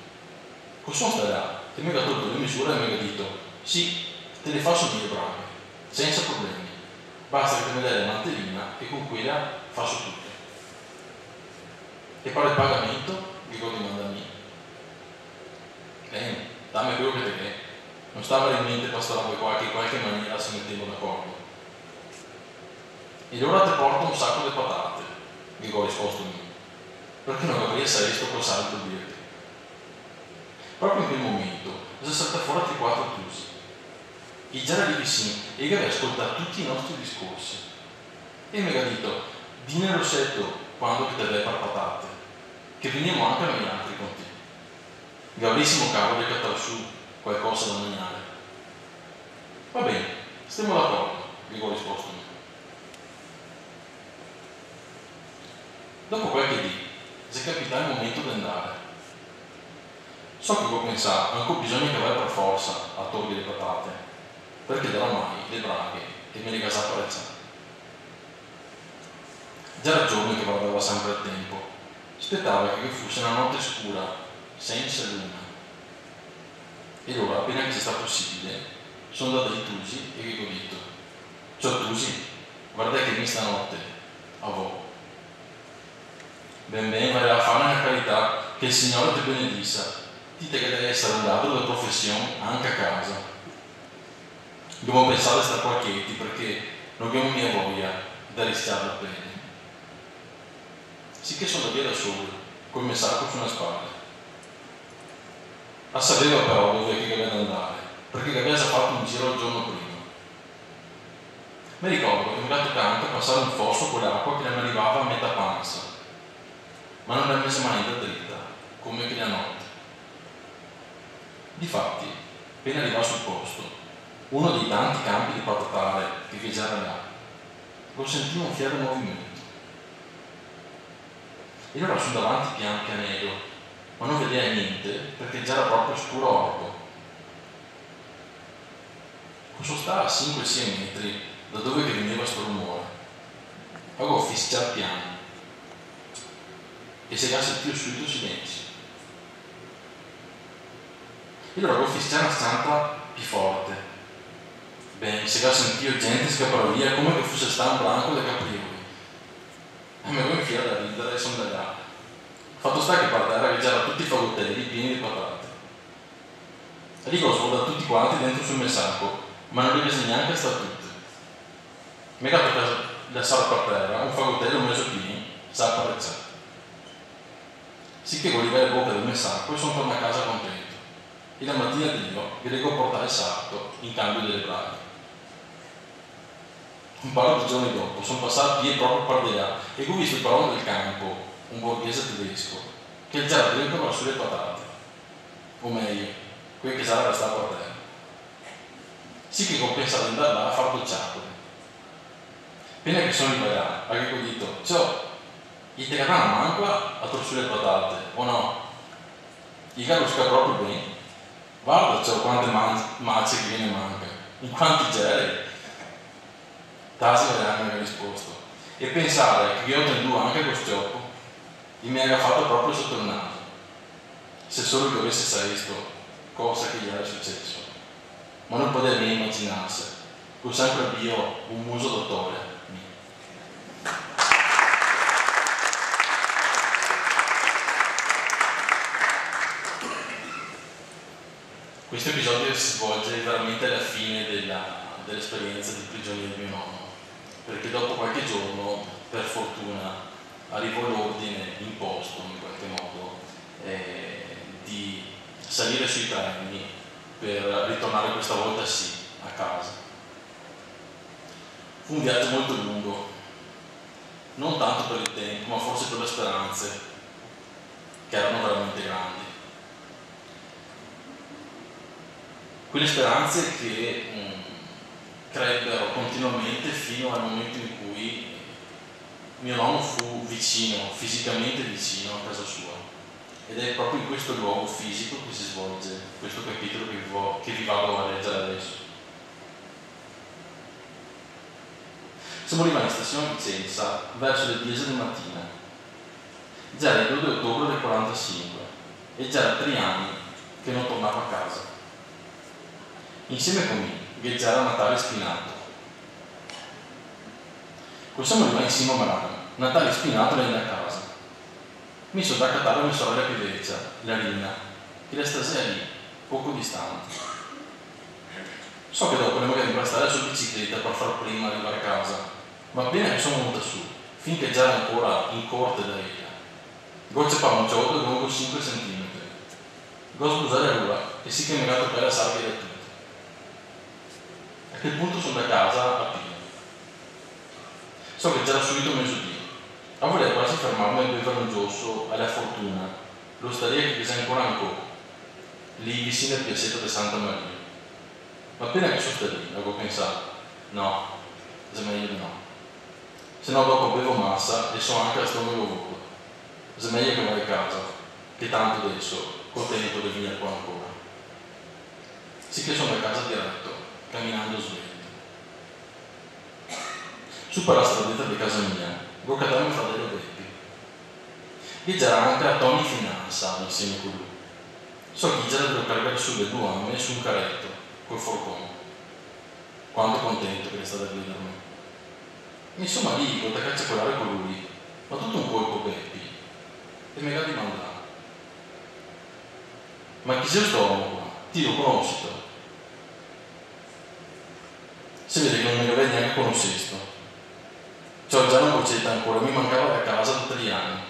Così sono stato là, e mi ha tolto le misure e mi ha detto, sì, te le faccio dire brave, senza problemi. Basta che mi dai la mantellina e con quella faccio tutto. E poi il pagamento, dico di mandarmi. Dammi quello che te che. Non stava in mente questa roba qua che in qualche maniera si metteva d'accordo. E allora ti porto un sacco di patate, dico ho risposto io. Perché non avrei saputo col salto dirti. Proprio in quel momento si è saltato fuori altri 4 tusi. E già era lì vicino e che aveva ascoltato tutti i nostri discorsi. E mi ha detto, dine Rossetto quando che te le per patate, che veniamo anche noi altri con te. Gavrissimo cavolo di cattare su qualcosa da mangiare. Va bene, stiamo d'accordo, gli ho risposto io. Dopo qualche dì, si è capitato il momento di andare. So che ho pensato, ancora bisogna che vai per forza a togliere le patate, perché da ormai le braghe e me le casate per ciò. Già era giorno che guardava sempre il tempo, aspettava che fosse una notte scura, senza luna. E allora, appena che ci sta possibile, sono andato ai Tusi e gli ho detto, ciao Tusi, guarda che mi stanotte, a voi. Ben bene, vale la fame e la carità, che il Signore ti benedissa, dite che deve essere un ladro di professione anche a casa. Dobbiamo pensare a stare qua quieti perché non abbiamo mia voglia da rischiare la pelle. Sì che sono da solo, col messaggio su una spalla. Ma sapeva però dove che doveva andare, perché aveva già fatto un giro il giorno prima. Mi ricordo che mi ha toccato anche passare un fosso con l'acqua che ne arrivava a metà panza, ma non l'ha messa mai da dritta, come che la notte. Difatti, appena arrivava sul posto, uno dei tanti campi di patatare che viaggiava là, lo sentivo un fiero movimento. E allora sono davanti pian pianello, ma non vedeva niente perché già era proprio scuro orco. Questo stava a 5-6 metri da dove che veniva sto rumore. Avevo fischiato piano e si era sentito subito silenzio. E allora avevo fischiato una stampa più forte. Beh, si era sentito gente scappare via come che fosse stato un branco da caprivoli. E mi avevo infilato da ridere e sono andato. Fatto sta che per terra c'erano tutti i fagottelli pieni di patate. E lì ho svoltato tutti quanti dentro sul mio sacco, ma non li ho neanche stare tutti. Mi ha dato da sale per terra, un fagottello messo pieno, sa apparecciato. Sì che volevo le bocche del mio sacco e sono tornato a casa contento. E la mattina Dio vi devo portare il sacco in cambio delle braghe. Un paio di giorni dopo sono passato via proprio per di là e ho visto il padrone del campo, un borghese tedesco, che già drincava sulle patate, o meglio, quel che sarà stato per terra. Sì che ho pensato di andare là a far dolciato. Appena che sono arrivato, avevo detto, ciao, gli te una mancua a torsare le patate, o no? Gli capisco proprio bene. Guarda, ciao, quante mazze che viene manca, in quanti geri. Tasi mi ha risposto. E pensare che io ho tenuto anche lo scioppo e mi ha fatto proprio sotto il naso. Se solo che avesse saputo cosa che gli era successo. Ma non poteva neanche immaginarsi. Ho sempre io un muso dottore. Questo episodio si svolge veramente alla fine dell'esperienza di prigionia di mio nonno, perché dopo qualche giorno, per fortuna, arrivò l'ordine imposto in qualche modo di salire sui treni per ritornare questa volta sì a casa. Fu un viaggio molto lungo, non tanto per il tempo, ma forse per le speranze, che erano veramente grandi. Quelle speranze che crebbero continuamente fino al momento in cui mio nonno fu vicino, fisicamente vicino a casa sua. Ed è proprio in questo luogo fisico che si svolge questo capitolo che vi vado a leggere adesso. Siamo rimasti a stazione Vicenza verso le 10 del mattino. Già era il 2 ottobre del 45 e già da 3 anni che non tornavo a casa. Insieme con me viaggiare a Natale Spinato. Poi siamo rimasti insieme a Marano. Natale Spinato venne a casa. Mi sono da accattare mia sorella più vecchia, la Rina, che resta lì, poco distante. So che dopo le magari prestare su bicicletta per far prima arrivare a casa, ma appena che sono venuta su, finché già era ancora in corte da ella, gocce pa un ciotto lungo 5 cm. Go scusare allora e si che mi ha dato per la sabbia da tutto. A quel punto sono da casa a piedi. So che già era subito mezzogiorno. A voler quasi fermarmi a bevere un giosso alla fortuna, l'osteria che c'è ancora, lì vicino al piazzetto di Santa Maria. Ma appena che sono lì, avevo pensato, no, è meglio di no. Se no dopo bevo massa e so anche a stomaco vuoto. È meglio che vai a casa, che tanto adesso col tempo devi venire qua ancora. Sì che sono a casa diretto, camminando sveglio. Su per la stradetta di casa mia, guardavo mio fratello Beppi. E già anche a Tony Finanza insieme con lui. So che già devo caricare sulle 2 amme su un carretto, col forcone. Quanto contento che è stato a vedermi. Insomma lì, con da cacciacolare con lui, ma tutto un colpo Beppi. E me l'ha dimandato. Ma chi sei sto uomo qua? Ti lo conosco. Si vede che non me lo vedi neanche conoscesto. Cioè già una boccetta ancora, mi mancava da casa da 3 anni.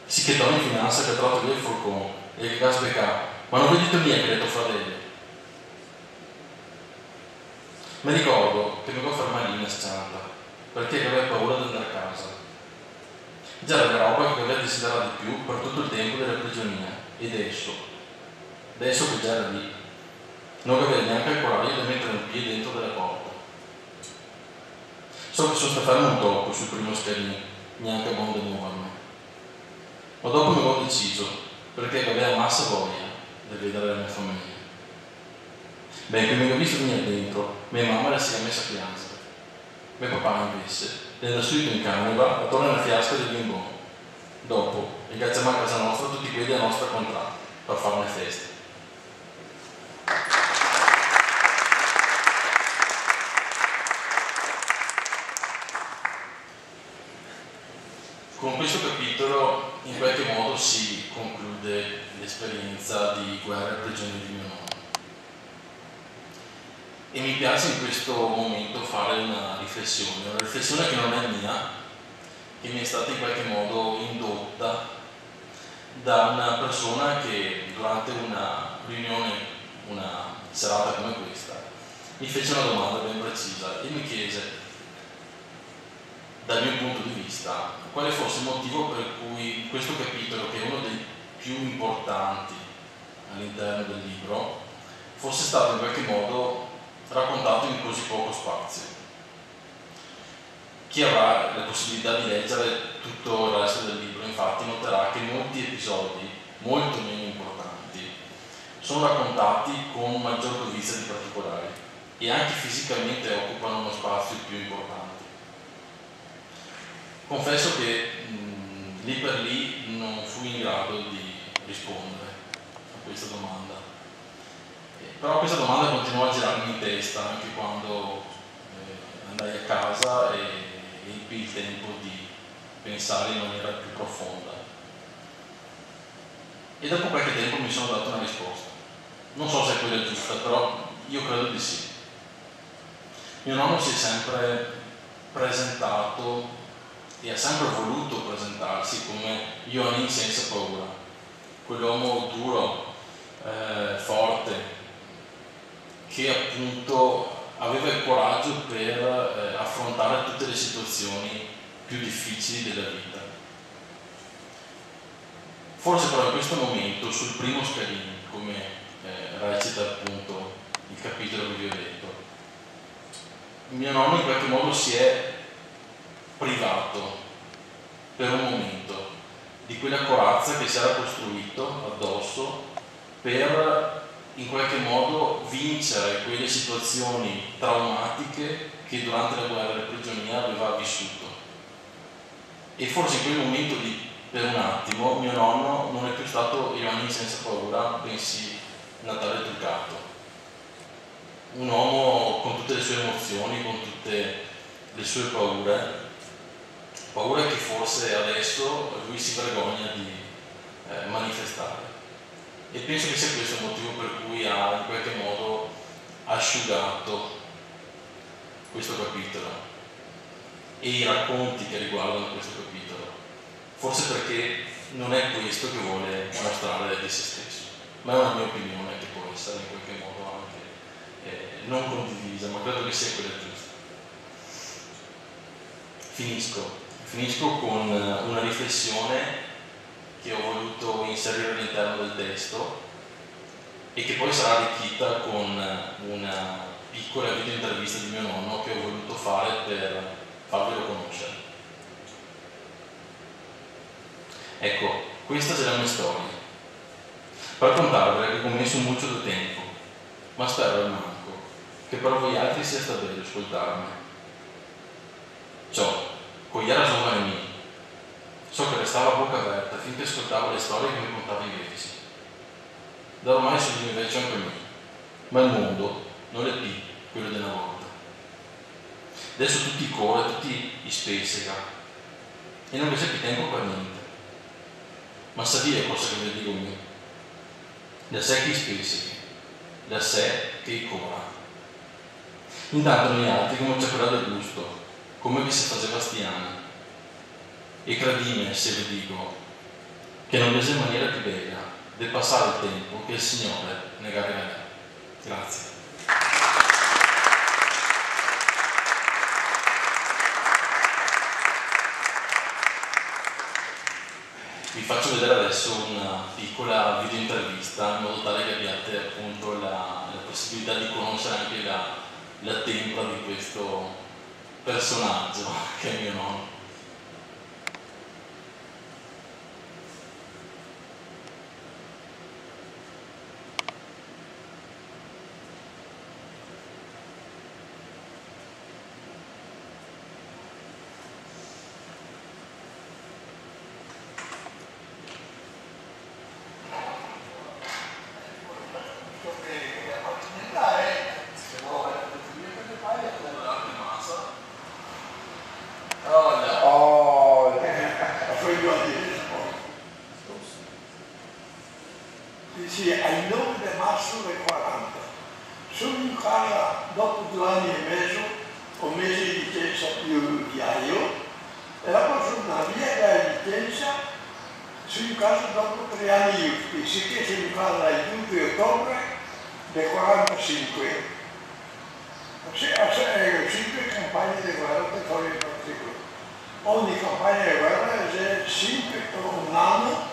Si che Tony Finanza che ha trovato via il forcone e che gas beccato. Ma non vedete niente che ha detto fratello. Mi ricordo che mi devo fermare lì in scianta, perché aveva paura di andare a casa. Già era la roba che aveva desiderato di più per tutto il tempo della prigionia. Ed adesso che già era lì, non aveva neanche il coraggio di mettere un piede dentro della porta. So che sono stato fermo un tocco sul primo scalino, neanche buono di muovermi. Ma dopo mi avevo deciso, perché aveva massa voglia di vedere la mia famiglia. Beh, che mi ho visto venire dentro, mia mamma si è messa a piangere. Mio papà invece è andato subito in camera a tornare una fiasca di bimbone. Dopo, ingaggiamo a casa nostra tutti quelli della nostra contratta per fare una festa. Con questo capitolo in qualche modo si conclude l'esperienza di guerra e prigione di mio nonno. E mi piace in questo momento fare una riflessione che non è mia, che mi è stata in qualche modo indotta da una persona che durante una riunione, una serata come questa, mi fece una domanda ben precisa e mi chiese, dal mio punto di vista, quale fosse il motivo per cui questo capitolo, che è uno dei più importanti all'interno del libro, fosse stato in qualche modo raccontato in così poco spazio. Chi avrà la possibilità di leggere tutto il resto del libro, infatti, noterà che molti episodi, molto meno importanti, sono raccontati con maggior dovizia di particolari e anche fisicamente occupano uno spazio più importante. Confesso che lì per lì non fui in grado di rispondere a questa domanda, però questa domanda continuò a girarmi in testa anche quando andai a casa e ebbi il tempo di pensare in maniera più profonda. E dopo qualche tempo mi sono dato una risposta. Non so se è quella giusta, però io credo di sì. Mio nonno si è sempre presentato e ha sempre voluto presentarsi come Ioannin senza paura, quell'uomo duro, forte, che appunto aveva il coraggio per affrontare tutte le situazioni più difficili della vita. Forse però in questo momento, sul primo scalino, come recita appunto il capitolo che vi ho detto, mio nonno in qualche modo si è privato per un momento di quella corazza che si era costruito addosso per in qualche modo vincere quelle situazioni traumatiche che durante la guerra di prigionia aveva vissuto. E forse in quel momento per un attimo mio nonno non è più stato Ioanni senza paura, bensì Natale truccato, un uomo con tutte le sue emozioni, con tutte le sue paure che forse adesso lui si vergogna di manifestare. E penso che sia questo il motivo per cui ha in qualche modo asciugato questo capitolo e i racconti che riguardano questo capitolo, forse perché non è questo che vuole mostrare di se stesso, ma è una mia opinione che può essere in qualche modo anche non condivisa, ma credo che sia quella giusta. Finisco con una riflessione che ho voluto inserire all'interno del testo e che poi sarà arricchita con una piccola video intervista di mio nonno che ho voluto fare per farvelo conoscere. Ecco, questa è la mia storia. Per raccontarvela che ho messo molto del tempo, ma spero al manco che per voi altri sia stato bello ascoltarmi. Ciò, con era giovane mio, so che restava a bocca aperta finché ascoltavo le storie che mi contava i vecchi. Da ormai sono di invece anche me, ma il mondo non è più quello della volta. Adesso tutti corrono, tutti spessega e non c'è più tempo per niente. Ma sa dire cosa che vi dico io? Da sé che spessega, da sé che corra. Intanto noi altri come c'è quella del gusto, come che si faceva stiani. E credime se vi dico che non c'è maniera più bella di passare il tempo che il Signore ne regalerà. Grazie. Vi faccio vedere adesso una piccola video intervista in modo tale che abbiate appunto la possibilità di conoscere anche la tempra di questo personaggio che è mio nonno. Sì, ai 9 di marzo del 40. Sono in casa dopo 2 anni e mezzo, ho messo in licenza più viaio, e dopo sono una via da licenza, sono in casa dopo 3 anni, sì che sono in casa il 2 ottobre del 45. 5 campagne di guerra per fare il particolare. Ogni campagna di guerra è sempre un anno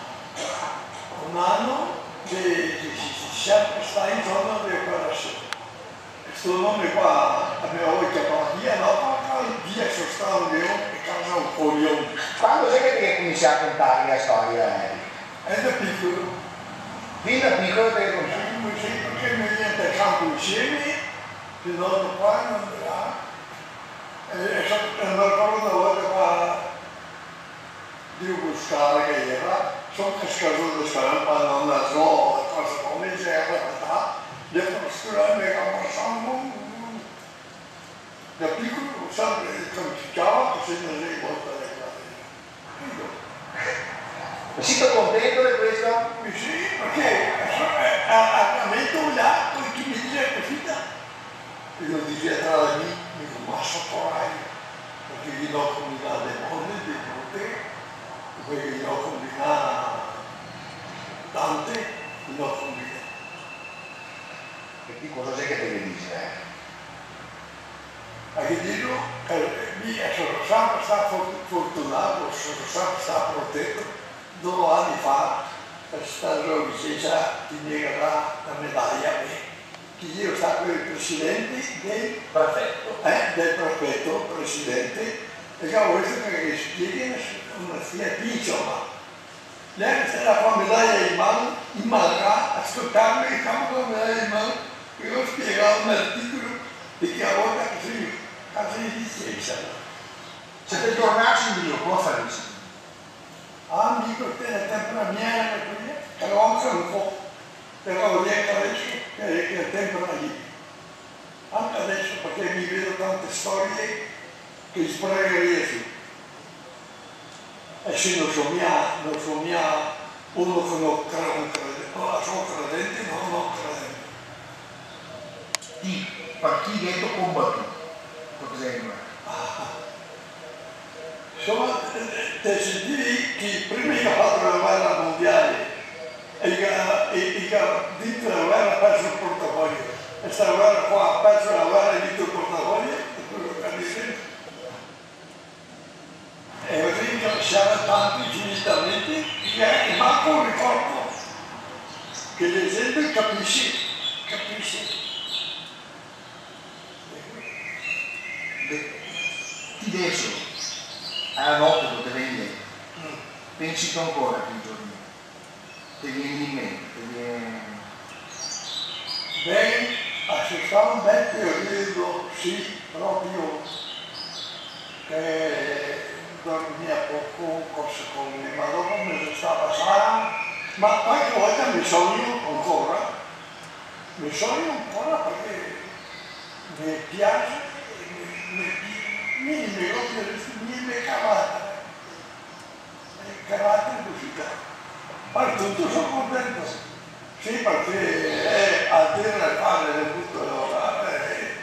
sempre sta intorno alle operazioni. Questo nome qua abbiamo chiamato via, no, via sono stato leone e casa un coglione. Quando sei che ti cominci a contare la storia? È da piccolo. Fin da piccolo te lo sì, perché mi viene al campo insieme, il nonno qua non andrà. E non ricordo una volta qua di buscare che era. Sono cascato da stampa, non la so, cosa come c'era, le posture mi abbassano. Da piccolo sempre cominciava così non si volta le cose. Ma sei contento di questo? Sì, perché ha detto là, poi chi mi dice così, io diceva tra di me, mi dico, ma saprai, perché gli do comunità dei mondi, dei potere, perché gli ho combinato tante, gli ho combinato. E ti cosa sei che te ne dici? Anche dico, mi sono sempre stato fortunato, sono sempre stato protetto. 2 anni fa è stata la licenza di negare la medaglia a me. Che io sono stato il presidente del prefetto, presidente, e che ho visto che spiegano una figlia piccola. Lei era con la medaglia in mano, in Malaga, ascoltarmi il campo con la medaglia in mano, e io spiegavo un articolo di che a volte così, casi di licenza. Se per tornarci in Dio, come faresti? Amico, te la tempra però anche un po', però dietro adesso che il tempo è lì. Anche adesso perché mi vedo tante storie che sprecherei su. E se non so mia, uno che non crede, no, sono credente, non credente. Ti, partito combattuto, cosa è? Insomma, te sentivi che prima che ha fatto la guerra mondiale e che ha vinto la guerra ha perso il portafoglio. E questa guerra qua ha perso la guerra e ha vinto il portafoglio, è quello che ha detto. E così siamo tanti giustamente che manco un ricordo che la gente capisce. Ti adesso, alla notte dove vieni, pensi tu ancora più giorni? Ti viene in mente? Bene, ascoltavo un bel periodo, sì, proprio che dormia poco, cose come, ma dopo mi sta passando, ma qualche volta mi sogno ancora perché mi piace, mi carattere così. Ma tutto sono contento, sì, perché a dire le palle del tutto lavorare,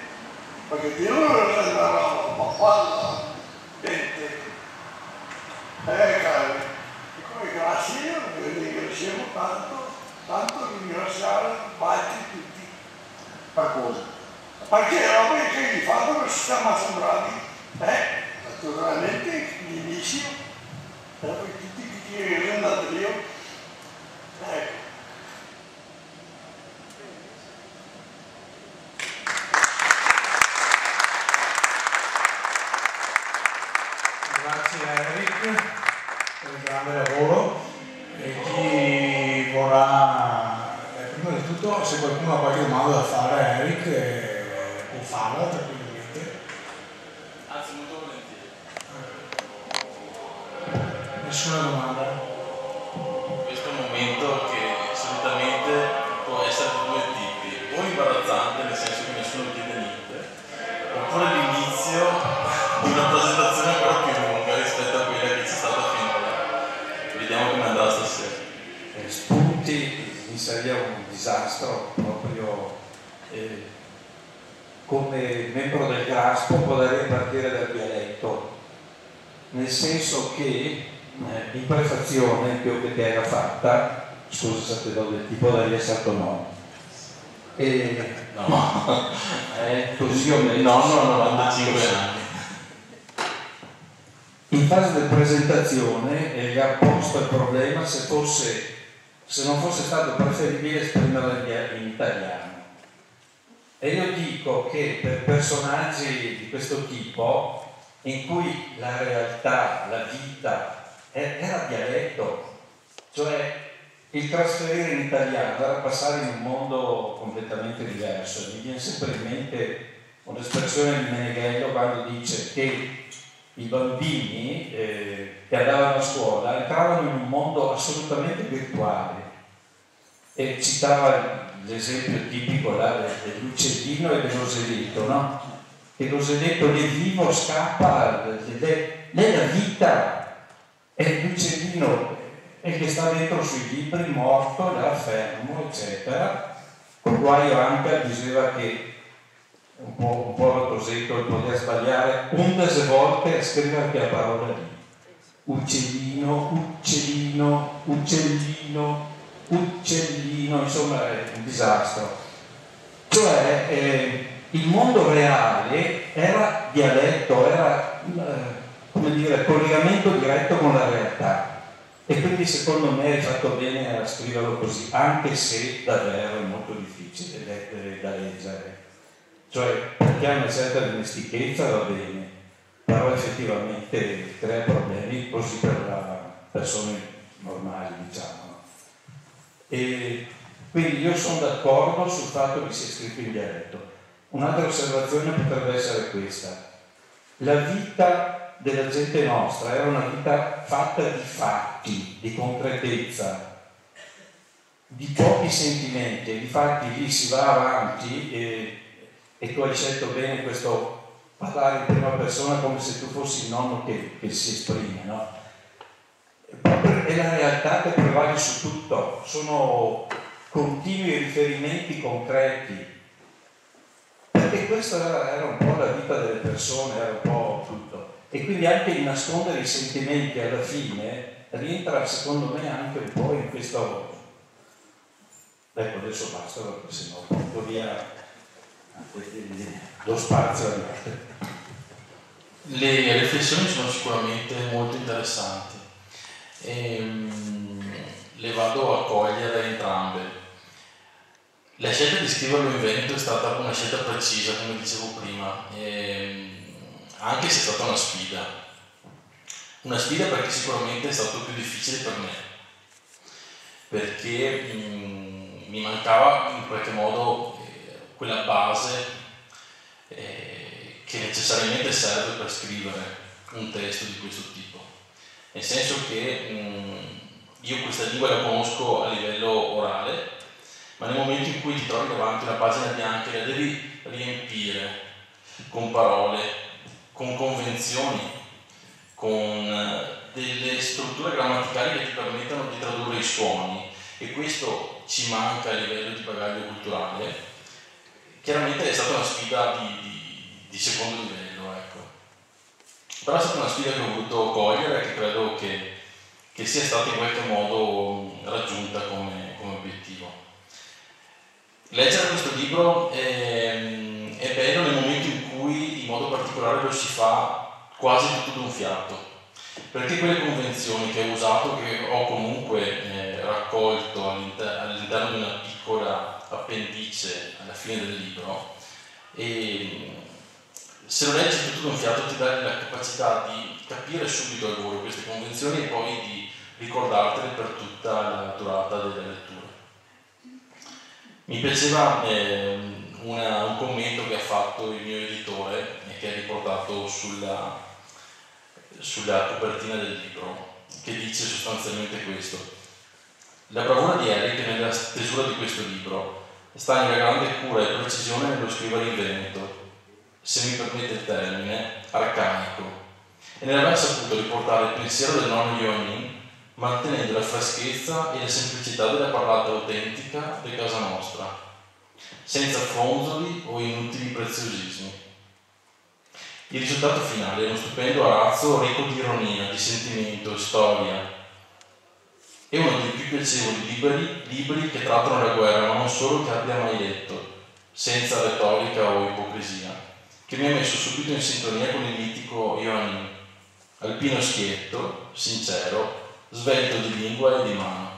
perché Dio non lo renderà, ma quando gente, cari, e come grazie, vi ringraziamo tanto ringraziare quasi tutti. Per cosa? Perché roba che gli fanno che si stiamo sembrati, naturalmente l'inizio, poi tutti che rendono Dio, ecco. Grazie a Eric per il grande lavoro e chi vorrà, prima di tutto se qualcuno ha qualche domanda da fare a Eric può farla tranquillamente. Anzi, molto volentieri. Nessuna domanda? Questo è un momento che solitamente può essere di 2 tipi, o imbarazzante nel senso che nessuno chiede niente, oppure l'inizio di una presentazione ancora più lunga rispetto a quella che c'è stata finora. Vediamo come andrà stasera. Spunti mi sarebbe un disastro proprio come membro del GRASPO potrei partire dal dialetto, nel senso che in prefazione più che era fatta, scusa se te do del tipo da essere no. No. Così ho messo. No, 95 anni. In fase di presentazione gli ha posto il problema se non fosse stato preferibile esprimerla in italiano. E io dico che per personaggi di questo tipo, in cui la realtà, la vita era dialetto, cioè il trasferire in italiano era passare in un mondo completamente diverso. Mi viene sempre in mente un'espressione di Meneghello quando dice che i bambini che andavano a scuola entravano in un mondo assolutamente virtuale e citava l'esempio tipico là dell'uccellino e dell'oselletto, no? Che l'oselletto è vivo, scappa, lei è la vita, e l'uccellino è che sta dentro sui libri, morto, là fermo, eccetera. Con guaio anche diceva che un po' Rotosetto il poter sbagliare 11 volte a scrivere quella parola lì. Uccellino, uccellino, uccellino, uccellino, insomma è un disastro. Cioè il mondo reale era dialetto, era come dire, collegamento diretto con la realtà, e quindi secondo me hai fatto bene a scriverlo così, anche se davvero è molto difficile da leggere, cioè perché ha una certa dimestichezza va bene, però effettivamente crea problemi così per persone normali, diciamo. E quindi io sono d'accordo sul fatto che sia scritto in dialetto. Un'altra osservazione potrebbe essere questa: la vita della gente nostra era una vita fatta di fatti, di concretezza, di pochi sentimenti, e difatti lì si va avanti e tu hai scelto bene questo parlare in prima persona come se tu fossi il nonno che si esprime, no? È la realtà che prevale su tutto, sono continui riferimenti concreti, perché questa era un po' la vita delle persone, era un po' tutto, e quindi anche il nascondere i sentimenti alla fine rientra secondo me anche un po' in questo. Ecco, adesso basta perché sennò porto via lo spazio alle altre. Le riflessioni sono sicuramente molto interessanti e le vado a cogliere entrambe. La scelta di scriverlo in Veneto è stata una scelta precisa, come dicevo prima, anche se è stata una sfida perché sicuramente è stato più difficile per me, perché mi mancava in qualche modo quella base che necessariamente serve per scrivere un testo di questo tipo, nel senso che io questa lingua la conosco a livello orale, ma nel momento in cui ti trovi davanti una pagina bianca e la devi riempire con parole, con convenzioni, con delle strutture grammaticali che ti permettano di tradurre i suoni, e questo ci manca a livello di bagaglio culturale, chiaramente è stata una sfida di secondo livello, ecco. Però è stata una sfida che ho voluto cogliere e che credo che sia stata in qualche modo raggiunta come obiettivo. Leggere questo libro è bello nel momento in cui in modo particolare lo si fa quasi tutto d'un fiato, perché quelle convenzioni che ho usato, che ho comunque raccolto all'interno di una piccola appendice alla fine del libro, e se lo leggi tutto d'un fiato ti dà la capacità di capire subito al volo queste convenzioni e poi di ricordartele per tutta la durata della lettura. Mi piaceva un commento che ha fatto il mio editore e che è riportato sulla copertina del libro, che dice sostanzialmente questo: la bravura di Eric nella stesura di questo libro sta nella grande cura e precisione nello scrivere in veneto, se mi permette il termine, arcaico, e nell'aver saputo riportare il pensiero del nonno Ioannin mantenendo la freschezza e la semplicità della parlata autentica di casa nostra, senza fronzoli o inutili preziosismi. Il risultato finale è uno stupendo arazzo ricco di ironia, di sentimento, storia. È uno dei più piacevoli libri che trattano la guerra, ma non solo, che abbia mai letto, senza retorica o ipocrisia, che mi ha messo subito in sintonia con il mitico Ioannin, alpino schietto, sincero, svelto di lingua e di mano.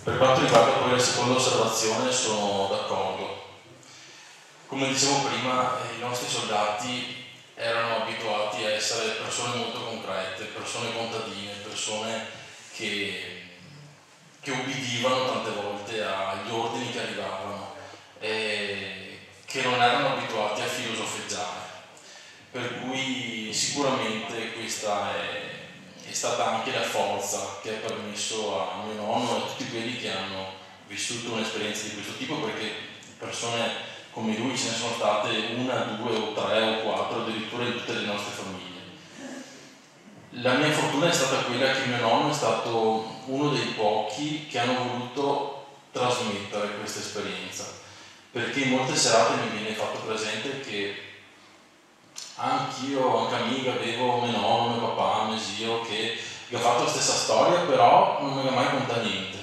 Per quanto riguarda poi la seconda osservazione, sono d'accordo. Come dicevo prima, i nostri soldati erano abituati a essere persone molto concrete, persone contadine, persone che ubbidivano tante volte agli ordini che arrivavano, che non erano abituati a filosofeggiare, per cui sicuramente questa è stata anche la forza che ha permesso a mio nonno e a tutti quelli che hanno vissuto un'esperienza di questo tipo, perché persone come lui ce ne sono state una, due o tre o quattro addirittura in tutte le nostre famiglie. La mia fortuna è stata quella che mio nonno è stato uno dei pochi che hanno voluto trasmettere questa esperienza, perché in molte serate mi viene fatto presente che anche a me avevo mio nonno, mio papà, mio zio che che ha fatto la stessa storia, però non mi ha mai contato niente.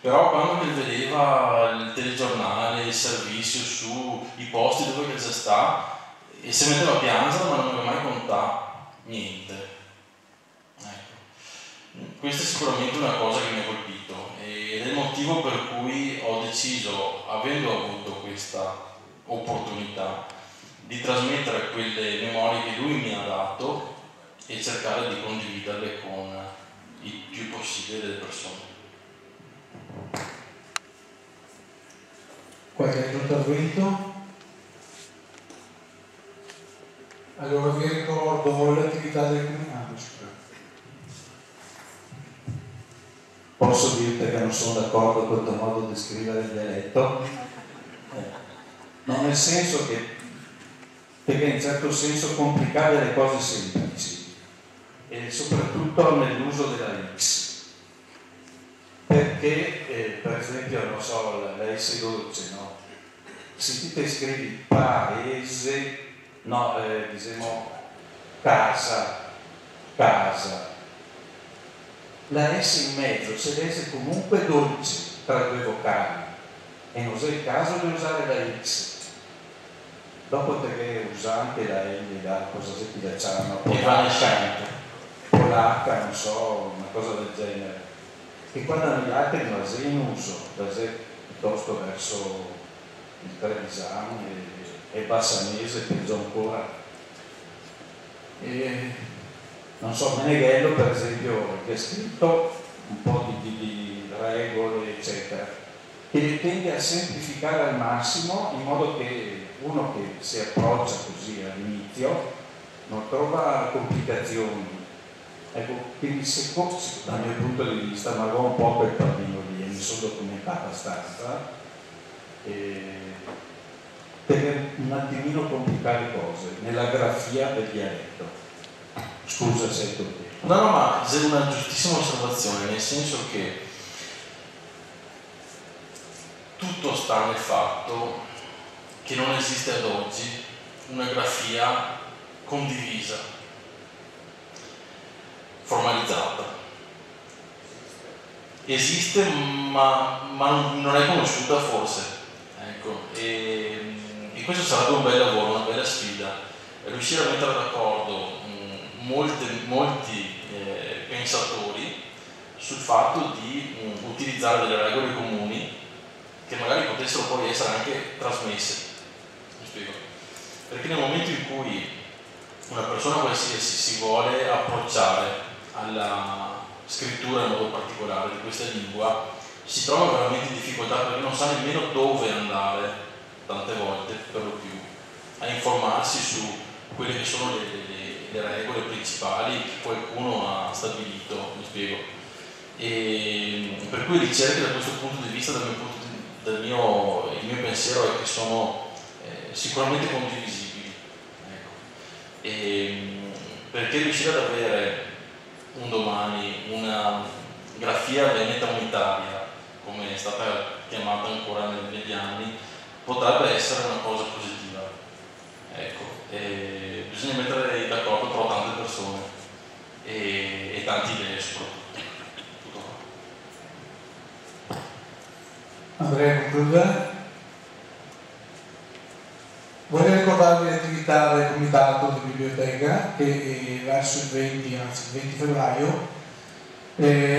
Però quando che vedeva il telegiornale, il servizio sui posti dove che già sta, e si metteva a piangere, ma non mi ha mai contato niente. Ecco. Questa è sicuramente una cosa che mi ha colpito ed è il motivo per cui ho deciso, avendo avuto questa opportunità, di trasmettere quelle memorie che lui mi ha dato e cercare di condividerle con il più possibile delle persone. Qualche altro intervento? Allora vi ricordo l'attività del comunale. Posso dirti che non sono d'accordo con il tuo modo di scrivere il dialetto? No, nel senso che, perché in certo senso complicare le cose semplici, e soprattutto nell'uso della X. Perché, per esempio, non so, la S dolce, no? Se ti scrivi paese, no, diciamo casa, la S in mezzo si rese comunque dolce tra due vocali e non è il caso di usare la X. Dopo te usa anche la L, la cosa che ti diciamo, polacca, non so, una cosa del genere. E quando hanno gli altri non la in uso, piuttosto verso il trevisano e bassanese, peggio ancora. E, non so, Meneghello per esempio, che ha scritto un po' di regole, eccetera, che le tende a semplificare al massimo in modo che uno che si approccia così all'inizio non trova complicazioni. Ecco, quindi dal mio punto di vista, ma avevo un po' quel pallino lì e mi sono documentato abbastanza per un attimino complicare le cose nella grafia del dialetto. Scusa se tu. No, ma è una giustissima osservazione, nel senso che tutto sta nel fatto che non esiste ad oggi una grafia condivisa, formalizzata. Esiste ma non è conosciuta forse, ecco. E questo sarebbe un bel lavoro, una bella sfida, riuscire a mettere d'accordo molti pensatori sul fatto di utilizzare delle regole comuni che magari potessero poi essere anche trasmesse. Mi spiego? Perché nel momento in cui una persona qualsiasi si vuole approcciare alla scrittura in modo particolare di questa lingua, si trova veramente in difficoltà perché non sa nemmeno dove andare, tante volte per lo più, a informarsi su quelle che sono le regole principali che qualcuno ha stabilito, mi spiego. E per cui ricerche da questo punto di vista, il mio pensiero è che sono sicuramente condivisibili, ecco. Perché riuscire ad avere un domani una grafia veneta unitaria, come è stata chiamata ancora negli anni, potrebbe essere una cosa positiva, ecco. Bisogna mettere d'accordo però tante persone e tante idee soprattutto. Andrea, conclude. Vorrei ricordarvi l'attività del comitato di biblioteca che verso il 20 febbraio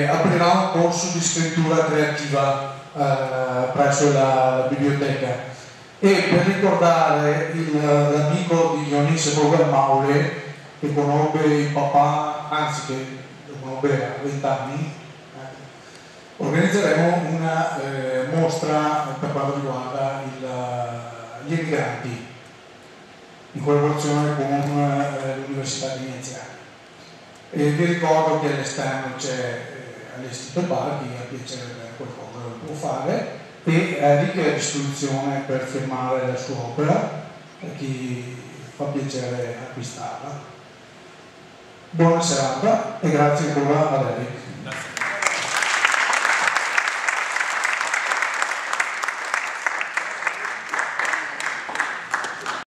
aprirà un corso di scrittura creativa presso la biblioteca. E per ricordare l'amico di Dionisse Maure, che conobbe il papà, anzi che lo conobbe a 20 anni, organizzeremo una mostra per quanto riguarda gli emigranti in collaborazione con l'Università di Venezia. Vi ricordo che all'esterno c'è allestito il bar, chi ha piacere qualcosa lo può fare, e è lì che è a disposizione per firmare la sua opera per chi fa piacere acquistarla. Buona serata e grazie ancora ad Eric.